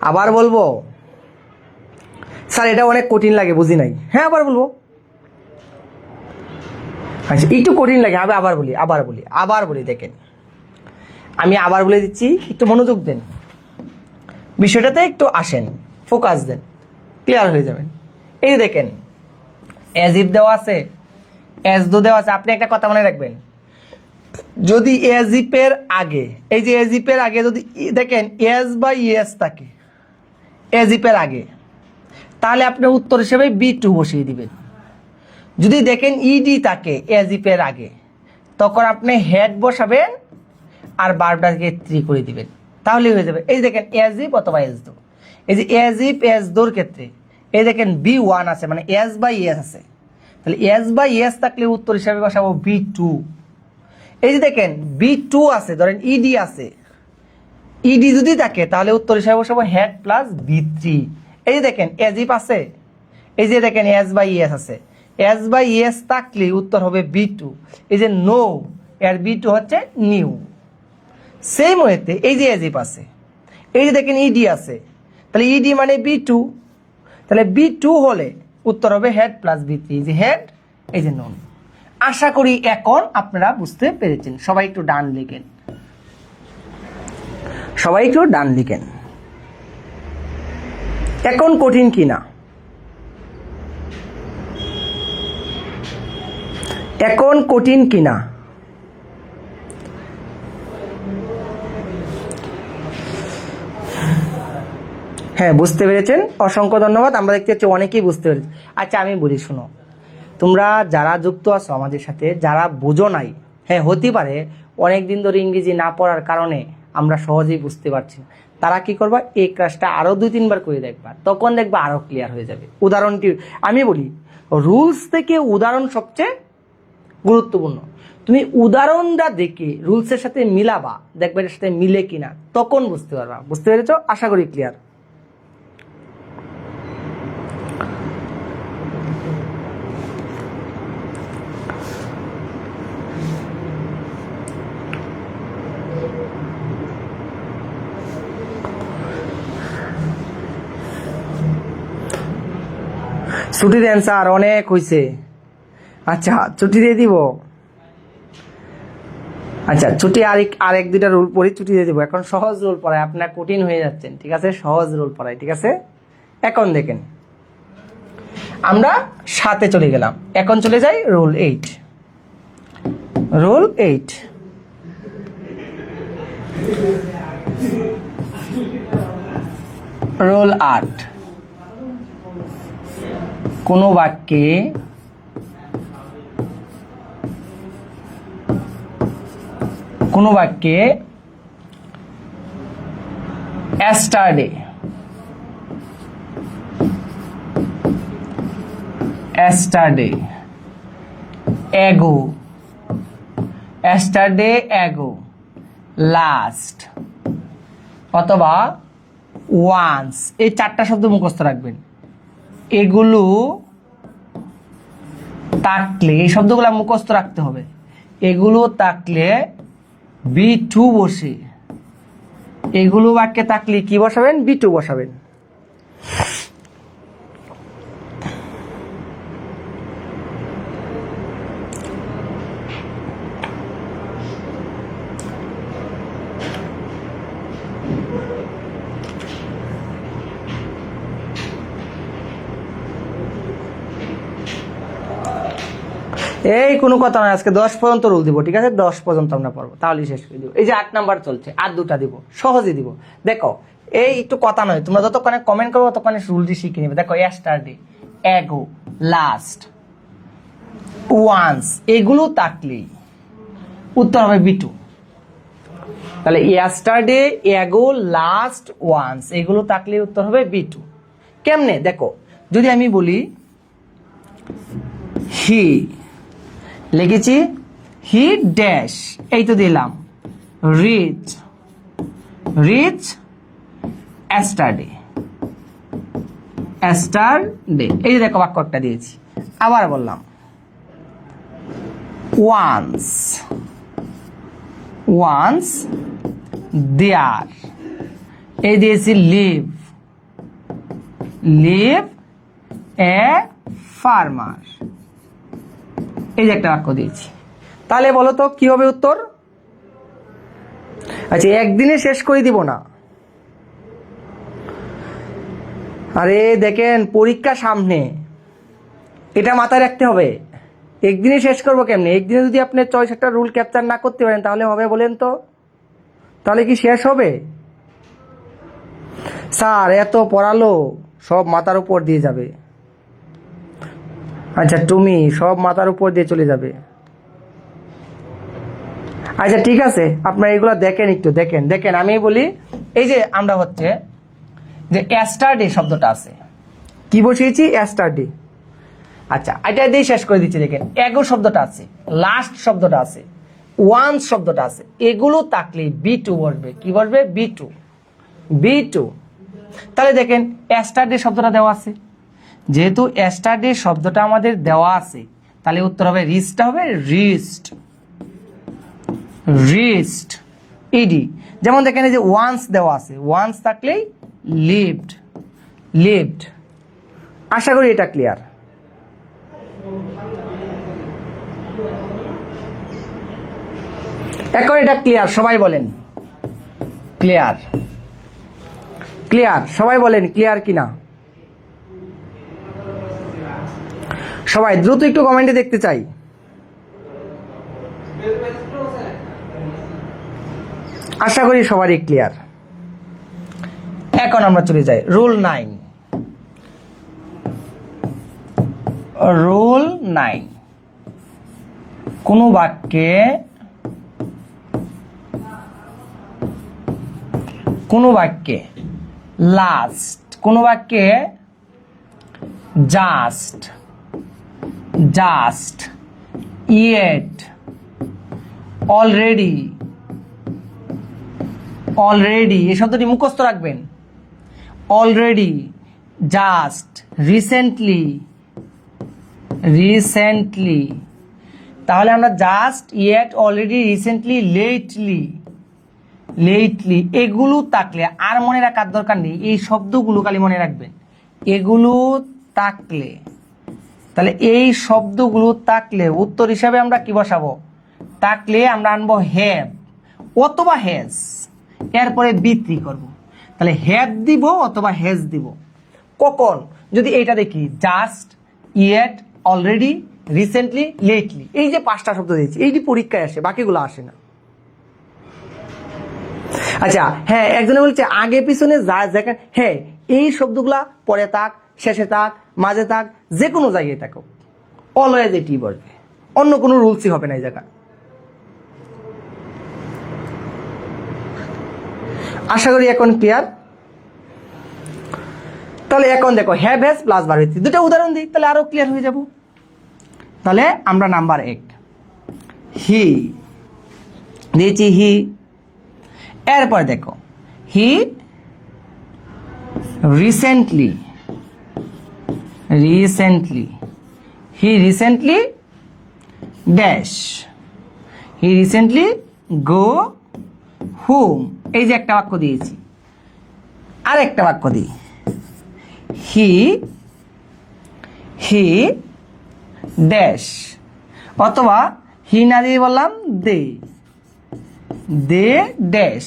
Speaker 1: আবার বলবো স্যার এটা অনেক কঠিন লাগে, বুঝি নাই। হ্যাঁ, আবার বলবো। আচ্ছা, একটু কঠিন লাগে, আমি আবার বলি দেখেন, আমি আবার বলে দিচ্ছি, একটু মনোযোগ দেন, বিষয়টাতে একটু আসেন, ফোকাস দেন, ক্লিয়ার হয়ে যাবেন। এই দেখেন, এজ ইফ দেওয়া আছে, এজ দো দেওয়া আছে। আপনি একটা কথা মনে রাখবেন, যদি এজ ইফের আগে, এই যে এজ ইফের আগে যদি দেখেন এজ বা ইয়েস থাকে এজ ইফের আগে, তাহলে আপনি উত্তর হিসেবে B2 বসিয়ে দিবেন। যদি দেখেন ইডি থাকে এজ ইফের আগে, তখন আপনি হেড বসাবেন আর বারবারকে 3 করে দিবেন, তাহলে হয়ে যাবে। এই দেখেন এজ ইফ অথবা এজ দো, এই যে এজ ইফ এজ দোর ক্ষেত্রে এই দেখেন B1 আছে, মানে এজ বা ইয়েস আছে, তাহলে এজ বা ইয়েস থাকলে উত্তর হিসাবে বসাবো B2। এই যে দেখেন B2 আছে, ধরেন ইডি আছে, ইডি যদি থাকে তাহলে উত্তর হিসাবে বসাবো হেড প্লাস B3। এই যে দেখেন এজ ইফ আছে, এই যে দেখেন এজ বা ইয়েস আছে, এজ বা ইয়েস থাকলে উত্তর হবে B2। এই যে নো, এর B2 হচ্ছে নিউ। সেম ওয়েতে এই যে এজ ইফ আছে, এই যে দেখেন ইডি আছে, তাহলে ইডি মানে B2, তাহলে B2 হলে উত্তর হবে হেড প্লাস B3। এই যে হেড, এই যে নন। আশা করি এখন আপনারা বুঝতে পেরেছেন। সবাই একটু ডান লিখেন, সবাই একটু ডান লিখেন। এখন কঠিন কিনা, এখন কঠিন কিনা? হ্যাঁ, বুঝতে পেরেছেন, অসংখ্য ধন্যবাদ। আমরা দেখতে পাচ্ছি অনেকেই বুঝতে পেরেছি। আচ্ছা, আমি বলি, শোনো, তোমরা যারা যুক্ত আছো আমাদের সাথে, যারা বুঝো নাই, হ্যাঁ হতে পারে অনেক দিন ধরে ইংরেজি না পড়ার কারণে আমরা সহজেই বুঝতে পারছি না, তারা কি করবা, এই ক্লাসটা আরো 2-3 বার করে দেখবা, তখন দেখবা আরো ক্লিয়ার হয়ে যাবে। উদাহরণটি আমি বলি, রুলস থেকে উদাহরণ সবচেয়ে গুরুত্বপূর্ণ। তুমি উদাহরণটা দেখে রুলসের সাথে মিলাবা, দেখবে এর সাথে মিলে কিনা, তখন বুঝতে পারবা। বুঝতে পেরেছো? আশা করি ক্লিয়ার। ছুটি দেন স্যার, অনেক হয়েছে। আচ্ছা, ছুটি দিয়ে দিব। আচ্ছা, ছুটি আর 1-2টা রুল পড়ি, ছুটি দিয়ে দিব। এখন সহজ রুল পড়াই, আপনার কঠিন হয়ে যাচ্ছেন, ঠিক আছে? সহজ রুল পড়াই, ঠিক আছে? এখন দেখেন, আমরা 7-এ চলে গেলাম, এখন চলে যাই রুল 8। রুল 8, রুল 8, কোনো বাক্যে yesterday, ago, last অথবা once, এই 4টা শব্দ মুখস্থ রাখবেন। এগুলো থাকলে, এই শব্দগুলো মুখস্থ রাখতে হবে, এগুলো থাকলে B2 বসে, এগুলো বাক্যে থাকলে কি বসাবেন? B2 বসাবেন। এই কোনো কথা নয়, আজকে 10 পর্যন্ত রুল দিব, ঠিক আছে? 10 পর্যন্ত আমরা পড়বো, তাহলেই শেষ করে দিব। এই যে 8 নাম্বার চলছে, আর দুটা দিব, সহজে দিব। দেখো এই একটু কথা নয়, তোমরা যতক্ষণে কমেন্ট করবো ততক্ষণে রুলটি শিখে নিবে। দেখো yesterday, ago, last, once এগুলো থাকলেই উত্তর হবে B2। তাহলে yesterday, ago, last, once এগুলো থাকলে উত্তর হবে B2। কেমনে দেখো, যদি আমি বলি হি, লিখেছি হি ড্যাশ, এই তো দিলাম রিচ yesterday, এই যে দেখো বাক্য একটা দিয়েছি। আবার বললাম once there, এই দিয়েছি লিভ এ ফার্মার, এই যে একটা বাক্য দিয়েছি। তাহলে বলো তো কি হবে উত্তর? আচ্ছা একদিনে শেষ করে দিব না, আরে দেখেন পরীক্ষা সামনে, এটা মাথায় রাখতে হবে। একদিনে শেষ করবো কেমনে? একদিনে যদি আপনি 6-7টা রুল ক্যাপচার না করতে পারেন তাহলে হবে বলেন তো? তাহলে কি শেষ হবে? স্যার এত পড়ালো, সব মাথার উপর দিয়ে যাবে। আচ্ছা তুমি সব মাথার উপর দিয়ে চলে যাবে। আচ্ছা ঠিক আছে, আপনারা এগুলো দেখেন, একটু দেখেন আমি বলি। এই যে আমরা হচ্ছে যে yesterday শব্দটা আছে, কি বসিয়েছি? yesterday। আচ্ছা এটা দিয়ে শেষ করে দিচ্ছি। দেখেন ago শব্দটা আছে, লাস্ট শব্দটা আছে, once শব্দটা আছে, এগুলো থাকলে B2 বসবে। কি বসবে? B2। তাহলে দেখেন yesterday শব্দটা দেওয়া আছে, যেহেতু yesterday শব্দটা আমাদের দেওয়া আছে তাহলে উত্তর হবে রিচটা হবে রিচড ইডি। যেমন দেখেন এই যে once দেওয়া আছে, once থাকলেই লিভড। আশা করি এটা ক্লিয়ার। এখন এটা ক্লিয়ার? সবাই বলেন ক্লিয়ার। সবাই বলেন ক্লিয়ার কিনা? সবাই দ্রুত একটু কমেন্টে দেখতে চাই। আশা করি সবারই ক্লিয়ার। এখন আমরা চলে যাই রুল 9। কোনো বাক্যে লাস্ট, কোনো বাক্যে জাস্ট, ইয়েট, অলরেডি এই শব্দটি মুখস্থ রাখবেন। Already, just, recently. তাহলে আমরা just, yet, already, recently, lately এগুলো থাকলে আর মনে রাখার দরকার নেই, এই শব্দগুলো খালি মনে রাখবেন। এগুলো থাকলে, তাহলে এই শব্দগুলো থাকলে উত্তর হিসাবে আমরা কি বসাবো? থাকলে আমরা আনবো হ্যাভ অথবা হ্যাজ, এরপরে B3 করব। তাহলে হ্যাভ দিব অথবা হ্যাজ দিব। কখন? যদি এইটা দেখি just, yet, already, recently, lately, এই যে 5টা শব্দ দিয়েছি, এইটি পরীক্ষায় আসে, বাকিগুলো আসে না। আচ্ছা হ্যাঁ, একজনে বলছে আগে পিছনে যা দেখেন, হ্যাঁ এই শব্দগুলা পরে থাক, শেষে থাক, মাঝে থাক, যে কোনো জায়গায় থাকুক, অলওয়েজ এটি বলবে, অন্য কোনো রুলসই হবে না এই জায়গা। আশা করি এখন ক্লিয়ার। তাহলে এখন দেখো হ্যাভ, হ্যাজ প্লাস ভার্ব, দুটো উদাহরণ দিই তাহলে আরো ক্লিয়ার হয়ে যাব। তাহলে আমরা নাম্বার 1 হি দিয়েছি, হি। এরপরে দেখো হি রিসেন্টলি ড্যাশ, হি রিসেন্টলি গো হোম, এই যে একটা বাক্য দিয়েছি। আর একটা বাক্য দিই, হি ড্যাশ, অথবা হি না দিয়ে বললাম they dash,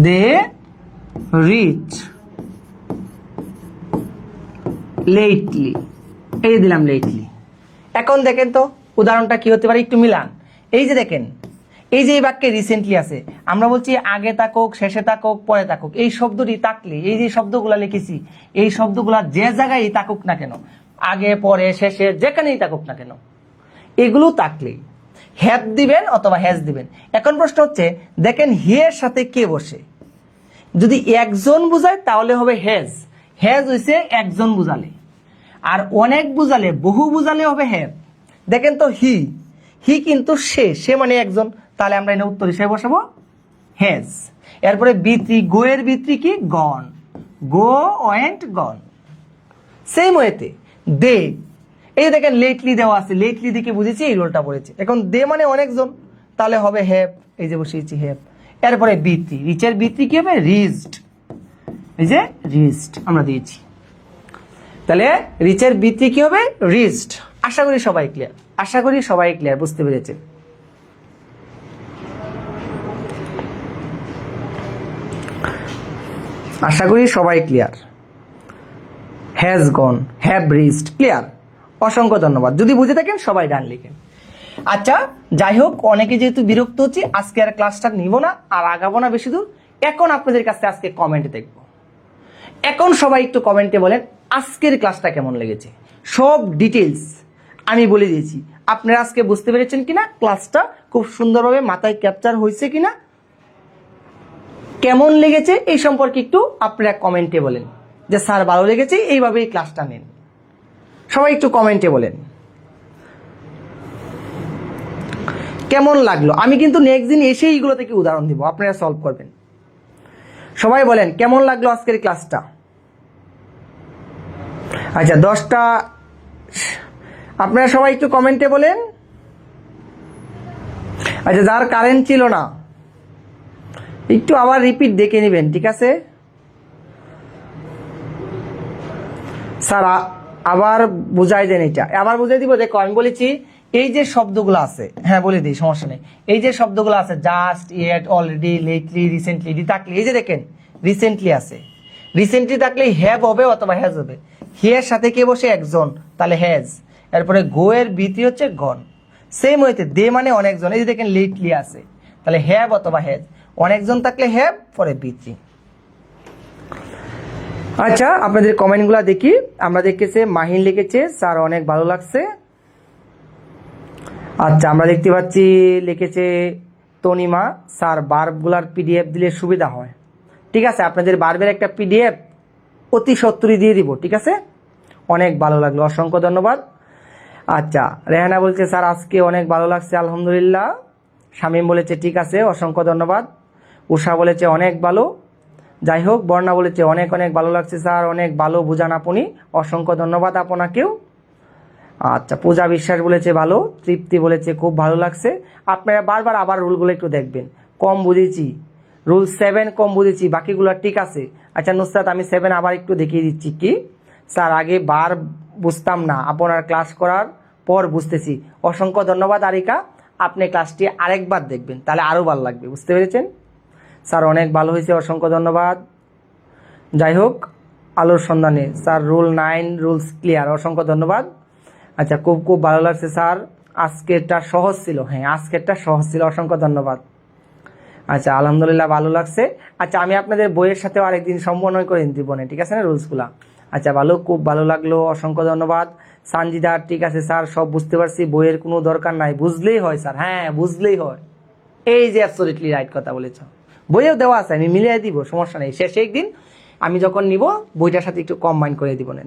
Speaker 1: they reach lately, এই দিলাম লেটলি। এখন দেখেন তো উদাহরণটা কি হতে পারে, একটু মিলান। এই যে দেখেন, এই যে এই বাক্যে রিসেন্টলি আছে, আমরা বলছি আগে তাকুক, শেষে তাকুক, পরে তাকুক, এই শব্দটি তাকলে, এই যে শব্দগুলা লিখেছি, এই শব্দগুলা যে জায়গায় তাকুক না কেন, আগে পরে শেষে যেখানেই তাকুক না কেন, এগুলো তাকলেই হ্যাভ দিবেন অথবা হ্যাজ দিবেন। এখন প্রশ্ন হচ্ছে, দেখেন হি এর সাথে কে বসে, যদি একজন বুঝায় তাহলে হবে হ্যাজ। হ্যাজ হইছে একজন বুঝালে, আর অনেক বুঝালে, বহু বুঝালে হবে হ্যাভ। দেখেন তো হি, হি কিন্তু সে মানে একজন, তাহলে আমরা এখানে উত্তর হিসেবে বসাবো হ্যাজ। এরপরে বি3, গো এর বি3 কি, গন, গো ওয়েন্ট গন। সেম ওয়েতে দে, এই দেখেন লেটলি দেওয়া আছে, লেটলি দিকে বুঝেছি, এই রোলটা পড়েছে। এখন দে মানে অনেকজন, তাহলে হবে হ্যাভ, এই যে বসিয়েছি হ্যাভ। এরপরে বি3, রিচের বি3 কি হবে, রিচড, এই যে রিচড আমরা দিয়েছি, তাহলে রিচের বি3 কি হবে, রিচড। আশা করি সবাই ক্লিয়ার, আশা করি সবাই ক্লিয়ার, বুঝতে পেরেছে। আশা করি সবাই clear. Has gone, have reached, clear. অসংখ্য ধন্যবাদ। যদি বুঝে থাকেন সবাই ডান লিখেন। আচ্ছা যাই হোক, অনেকে যেহেতু বিরক্ত হচ্ছি, আজকে আর ক্লাসটা নিব না, আর আগাবো না বেশি দূর। এখন আপনাদের কাছে আজকে কমেন্ট দেখবো। এখন সবাই একটু কমেন্টে বলেন আজকের ক্লাসটা কেমন লেগেছে, সব ডিটেলস আমি বলে দিয়েছি। আপনারা আজকে বুঝতে পেরেছেন কিনা, ক্লাসটা খুব সুন্দরভাবে মাথায় ক্যাপচার হয়েছে কিনা, কেমন লেগেছে এই সম্পর্কে একটু আপনারা কমেন্টে বলেন যে স্যার ভালো লেগেছে, এইভাবেই ক্লাসটা নেন। সবাই একটু কমেন্টে বলেন কেমন লাগলো। আমি কিন্তু নেক্সট দিন এসে এইগুলো থেকে উদাহরণ দিব, আপনারা সলভ করবেন। সবাই বলেন কেমন লাগলো আজকের ক্লাসটা। আচ্ছা 10টা, আপনারা সবাই একটু কমেন্টে বলেন। আচ্ছা যার কারেন্ট ছিল না একটু আবার রিপিট দেখে নেবেন, ঠিক আছে স্যার? আবার বুঝাই দেন, এটা আবার বুঝাই দিব। দেখো আমি বলেছি এই যে শব্দগুলো আছে, হ্যাঁ বলে দিই সমস্যা নেই। এই যে শব্দগুলো আছে, just, yet, already, lately, recently, থাকলে এই যে দেখেন রিসেন্টলি আছে, রিসেন্টলি থাকলে হ্যাভ হবে অথবা হ্যাজ হবে। হি এর সাথে কে বসে, একজন, তাহলে হ্যাজ। এরপরে গো এর বি3 হচ্ছে গন। সেম হইতে দে মানে অনেকজন, এই যে দেখেন লেটলি আছে, তাহলে হ্যাভ অথবা হ্যাজ। অনেকজন থাকলে হ্যাভ, পরে বি3। আচ্ছা আপনাদের কমেন্টগুলো দেখি। আমরা দেখেছে মাহিন লিখেছে স্যার অনেক ভালো লাগছে। আচ্ছা আমরা দেখতে পাচ্ছি লিখেছে তনিমা, স্যার বার্বগুলার পিডিএফ দিলে সুবিধা হয়। ঠিক আছে, আপনাদের বার্বের একটা পিডিএফ অতি সত্তরই দিয়ে দিব, ঠিক আছে? অনেক ভালো লাগলো, অসংখ্য ধন্যবাদ। আচ্ছা রেহানা বলছে স্যার আজকে অনেক ভালো লাগছে আলহামদুলিল্লাহ। শামীম বলেছে ঠিক আছে, অসংখ্য ধন্যবাদ। উষা বলেছে অনেক ভালো। যাই হোক, বর্ণা বলেছে অনেক অনেক ভালো লাগছে স্যার, অনেক ভালো বুঝান আপনি, অসংখ্য ধন্যবাদ আপনাকেও। আচ্ছা পূজা বিশ্বাস বলেছে ভালো। তৃপ্তি বলেছে খুব ভালো লাগছে। আপনারা বারবার আবার রুলগুলো একটু দেখবেন, কম বুঝেছি, রুল 7 কম বুঝেছি, বাকিগুলো ঠিক আছে। আচ্ছা নুসরাত আমি 7 আবার একটু দেখিয়ে দিচ্ছি। কি স্যার আগে বার বুঝতাম না, আপনার ক্লাস করার পর বুঝতেছি। অসংখ্য ধন্যবাদ আরিকা, আপনি ক্লাসটি আরেকবার দেখবেন, তাহলে আরও ভালো লাগবে, বুঝতে পেরেছেন? স্যার অনেক ভালো হয়েছে, অসংখ্য ধন্যবাদ। যাই হোক, আলোর সন্ধানে স্যার রুল 9 রুলস ক্লিয়ার, অসংখ্য ধন্যবাদ। আচ্ছা খুব খুব ভালো লাগছে স্যার, আজকেরটা সহজ ছিল, হ্যাঁ আজকেরটা সহজ ছিল, অসংখ্য ধন্যবাদ। আচ্ছা আলহামদুলিল্লাহ ভালো লাগছে। আচ্ছা আমি আপনাদের বইয়ের সাথেও আরেকদিন সমন্বয় করে দিব না, ঠিক আছে না রুলসগুলা? আচ্ছা ভালো, খুব ভালো লাগলো, অসংখ্য ধন্যবাদ। সানজিদার ঠিক আছে স্যার সব বুঝতে পারছি, বইয়ের কোনো দরকার নাই, বুঝলেই হয় স্যার। হ্যাঁ বুঝলেই হয়, এই যে অ্যাবসলিউটলি রাইট কথা বলেছ। বইয়েও দেওয়া আছে, আমি মিলিয়ে দিব, সমস্যা নেই। শেষে একদিন আমি যখন নিব বইটার সাথে একটু কম্বাইন করে দিব না,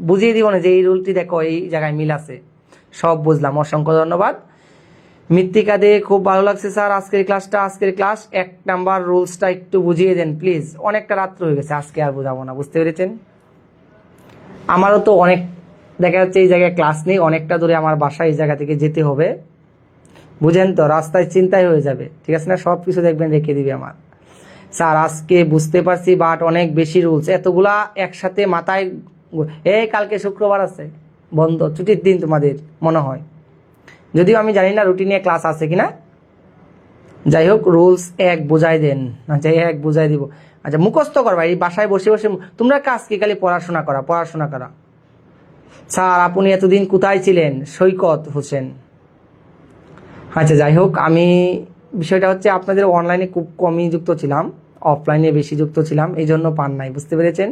Speaker 1: বুঝিয়ে দিব না যে এই রুলটি দেখো এই জায়গায় মিল আছে, সব বুঝলাম, অসংখ্য ধন্যবাদ। মৃত্তিকা দে খুব ভালো লাগছে স্যার আজকের ক্লাসটা, আজকের ক্লাস 1 নাম্বার রুলসটা একটু বুঝিয়ে দেন প্লিজ, অনেকটা রাত্র হয়ে গেছে, আজকে আর বোঝাবো না, বুঝতে পেরেছেন? আমারও তো অনেক দেখা যাচ্ছে এই জায়গায় ক্লাস নেই, অনেকটা দূরে আমার বাসা, এই জায়গা থেকে যেতে হবে, বুঝেন তো, রাস্তায় চিন্তাই হয়ে যাবে, ঠিক আছে না? সব কিছু দেখবেন রেখে দিবে আমার। স্যার আজকে বুঝতে পারছি, বাট অনেক বেশি রুলস, এতগুলা একসাথে মাথায়। এই কালকে শুক্রবার আছে, বন্ধ, ছুটির দিন তোমাদের মনে হয়, যদিও আমি জানি না রুটিনে ক্লাস আছে কিনা। যাই হোক রুলস 1 বুঝাই দেন। আচ্ছা 1 বুঝাই দিব। আচ্ছা মুখস্থ করবা, এই বাসায় বসে বসে তোমরা কাজ কি খালি পড়াশোনা করা, পড়াশোনা করা, স্যার আপনি এতদিন কোথায় ছিলেন? সৈকত হোসেন। আচ্ছা যাই হোক, আমি বিষয়টা হচ্ছে আপনাদের অনলাইনে খুব কমই যুক্ত ছিলাম, অফলাইনে বেশি যুক্ত ছিলাম, এই জন্য পান নাই, বুঝতে পেরেছেন?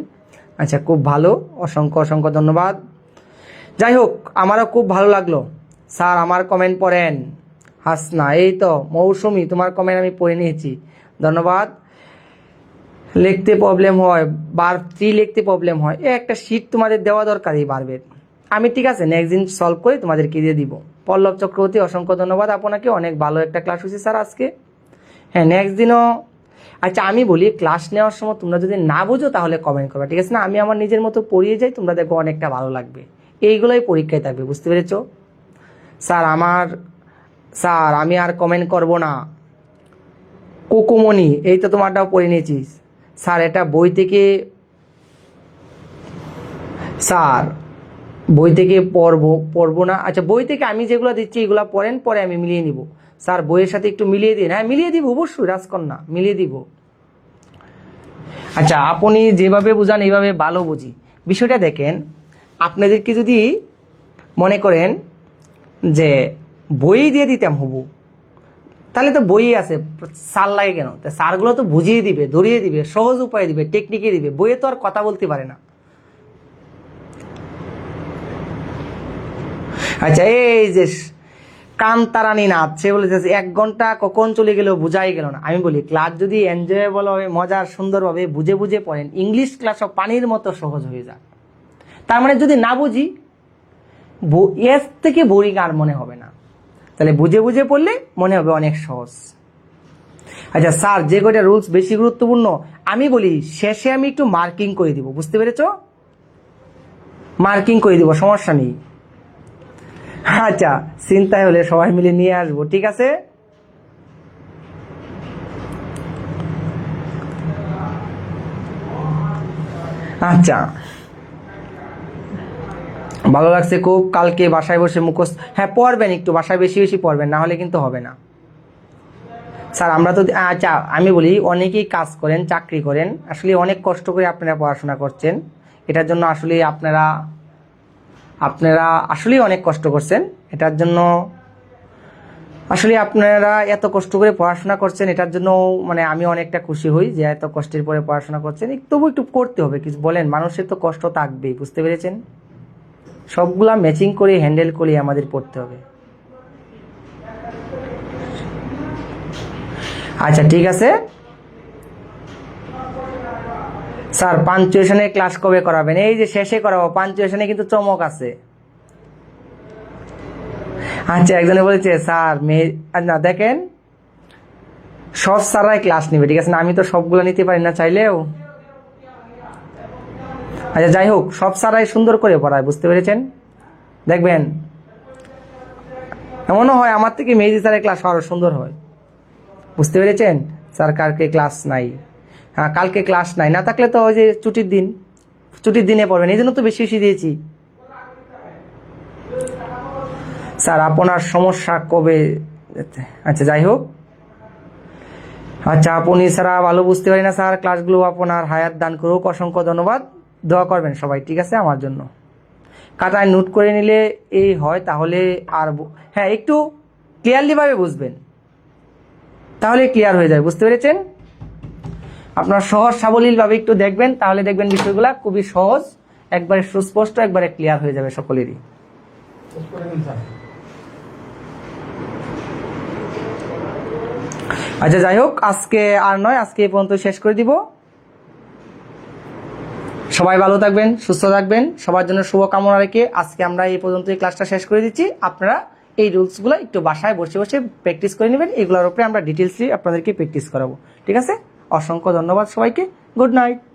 Speaker 1: আচ্ছা খুব ভালো, অসংখ্য অসংখ্য ধন্যবাদ। যাই হোক, আমারও খুব ভালো লাগলো। স্যার আমার কমেন্ট পড়েন। হাসনা, এই তো মৌসুমি, তোমার কমেন্ট আমি পড়ে নিয়েছি, ধন্যবাদ। লিখতে প্রবলেম হয়, বার 3 লিখতে প্রবলেম হয়, একটা শীট তোমাদের দেওয়া দরকার এই বারবের। আমি ঠিক আছে নেক্সট দিন সলভ করে তোমাদেরকে দিয়ে দিব। পল্লব চক্রবর্তী, অসংখ্য ধন্যবাদ আপনাকে, অনেক ভালো একটা ক্লাস হয়েছে স্যার আজকে। হ্যাঁ নেক্সট দিনও। আচ্ছা আমি বলি, ক্লাস নেওয়ার সময় তোমরা যদি না বুঝো তাহলে কমেন্ট করবে, ঠিক আছে না? আমি আমার নিজের মতো পড়িয়ে যাই, তোমরা দেখো অনেকটা ভালো লাগবে। এইগুলোই পরীক্ষায় থাকবে, বুঝতে পেরেছ? স্যার আমি আর কমেন্ট করব না। কোকুমণি, এই তো তোমারটাও পড়ে নিয়েছিস। স্যার এটা বই থেকে, স্যার বই থেকে পড়বো না। আচ্ছা বই থেকে আমি যেগুলো দিচ্ছি এগুলো পড়েন, পরে আমি মিলিয়ে নিব। স্যার বইয়ের সাথে একটু মিলিয়ে দিন। হ্যাঁ মিলিয়ে দিব অবশ্যই, রাজকন্যা মিলিয়ে দিব। আচ্ছা আপনি যেভাবে বুঝান এইভাবে ভালো বুঝি। বিষয়টা দেখেন, আপনাদেরকে যদি মনে করেন যে বই দিয়ে দিতাম হবু, তাহলে তো বই আছে, স্যার লাগে কেন? তা স্যারগুলো তো বুঝিয়ে দিবে, ধরিয়ে দিবে, সহজ উপায়ে দিবে, টেকনিকে দিবে, বইয়ে তো আর কথা বলতে পারে না। আচ্ছা এই যে কান্তারানী নাথ, সে বলেছে 1 ঘন্টা কখন চলে গেল বুঝাই গেল না। আমি বলি ক্লাস যদি এনজয়েবল হবে, মজার সুন্দরভাবে বুঝে বুঝে পড়েন, ইংলিশ ক্লাস সব পানির মতো সহজ হয়ে যায়। তার মানে যদি না বুঝি, এর থেকে বোরিং আর মনে হবে না, তাহলে বুঝে বুঝে পড়লে মনে হবে অনেক সহজ। আচ্ছা স্যার যে কয়টা রুলস বেশি গুরুত্বপূর্ণ, আমি বলি শেষে আমি একটু মার্কিং করে দিব, বুঝতে পেরেছ? মার্কিং করে দিব, সমস্যা নেই। আচ্ছা চিন্তায় হলে সবাই মিলে নিয়ে আসবো, ঠিক আছে? আচ্ছা ভালো লাগছে খুব। কালকে বাসায় বসে মুখস্থ, হ্যাঁ পড়বেন, একটু বাসায় বেশি বেশি পড়বেন, না হলে কিন্তু হবে না। স্যার আমরা তো, আচ্ছা আমি বলি অনেকেই কাজ করেন, চাকরি করেন, আসলে অনেক কষ্ট করে আপনারা পড়াশোনা করছেন, এটার জন্য আসলে আপনারা আসলেই অনেক কষ্ট করছেন। এটার জন্য আসলে আপনারা এত কষ্ট করে পড়াশোনা করছেন, এটার জন্য মানে আমি অনেকটা খুশি হই যে এত কষ্টের পরে পড়াশোনা করছেন। তবু একটু করতে হবে, কিছু বলেন, মানুষের তো কষ্ট থাকবেই, বুঝতে পেরেছেন? সবগুলা ম্যাচিং করে হ্যান্ডেল করে আমাদের পড়তে হবে। আচ্ছা ঠিক আছে স্যার, পাঞ্চুয়েশনের ক্লাস কবে করাবেন? এই যে শেষে করাবো, পাঞ্চুয়েশনে কিন্তু চমক আছে। আচ্ছা একজনে বলেছে স্যার না দেখেন, সব স্যাররাই ক্লাস নিবে, ঠিক আছে না? আমি তো সবগুলো নিতে পারি না চাইলেও। আচ্ছা যাই হোক, সব স্যাররাই সুন্দর করে পড়ায়, বুঝতে পেরেছেন? দেখবেন এমনও হয় আমার থেকে মেহেদি স্যারের ক্লাস আরো সুন্দর হয়, বুঝতে পেরেছেন? স্যার কালকে ক্লাস নাই, হ্যাঁ কালকে ক্লাস নাই, না থাকলে তো ওই যে ছুটির দিনে পড়বেন, এই জন্য তো বেশি বেশি দিয়েছি। স্যার আপনার সমস্যা কবে? আচ্ছা যাই হোক, আচ্ছা আপনি স্যার ভালো বুঝতে পারি না স্যার, ক্লাসগুলো আপনার হায়াত দান করুক, অসংখ্য ধন্যবাদ। দোয়া করবেন সবাই, ঠিক আছে? আমার জন্য খাতায় নোট করে নিলে এই হয়, তাহলে আর হ্যাঁ একটু ক্লিয়ারলি ভাবে বুঝবেন, তাহলে ক্লিয়ার হয়ে যায়, বুঝতে পেরেছেন? আপনার সহজ সাবলীলভাবে একটু দেখবেন, তাহলে দেখবেন বিষয়গুলো খুবই সহজ, একবারে সুস্পষ্ট, একবারে ক্লিয়ার হয়ে যাবে সকলেরই। আচ্ছা যাই হোক, আজকে আর নয়, আজকে এই পর্যন্ত শেষ করে দিব। সবাই ভালো থাকবেন, সুস্থ থাকবেন, সবার জন্য শুভকামনা রেখে আজকে আমরা এই পর্যন্ত এই ক্লাসটা শেষ করে দিচ্ছি। আপনারা এই রুলসগুলো একটু বাসায় বসে বসে প্র্যাকটিস করে নেবেন, এগুলোর উপরে আমরা ডিটেলসলি আপনাদেরকে প্র্যাকটিস করাবো, ঠিক আছে? অসংখ্য ধন্যবাদ সবাইকে, গুড নাইট।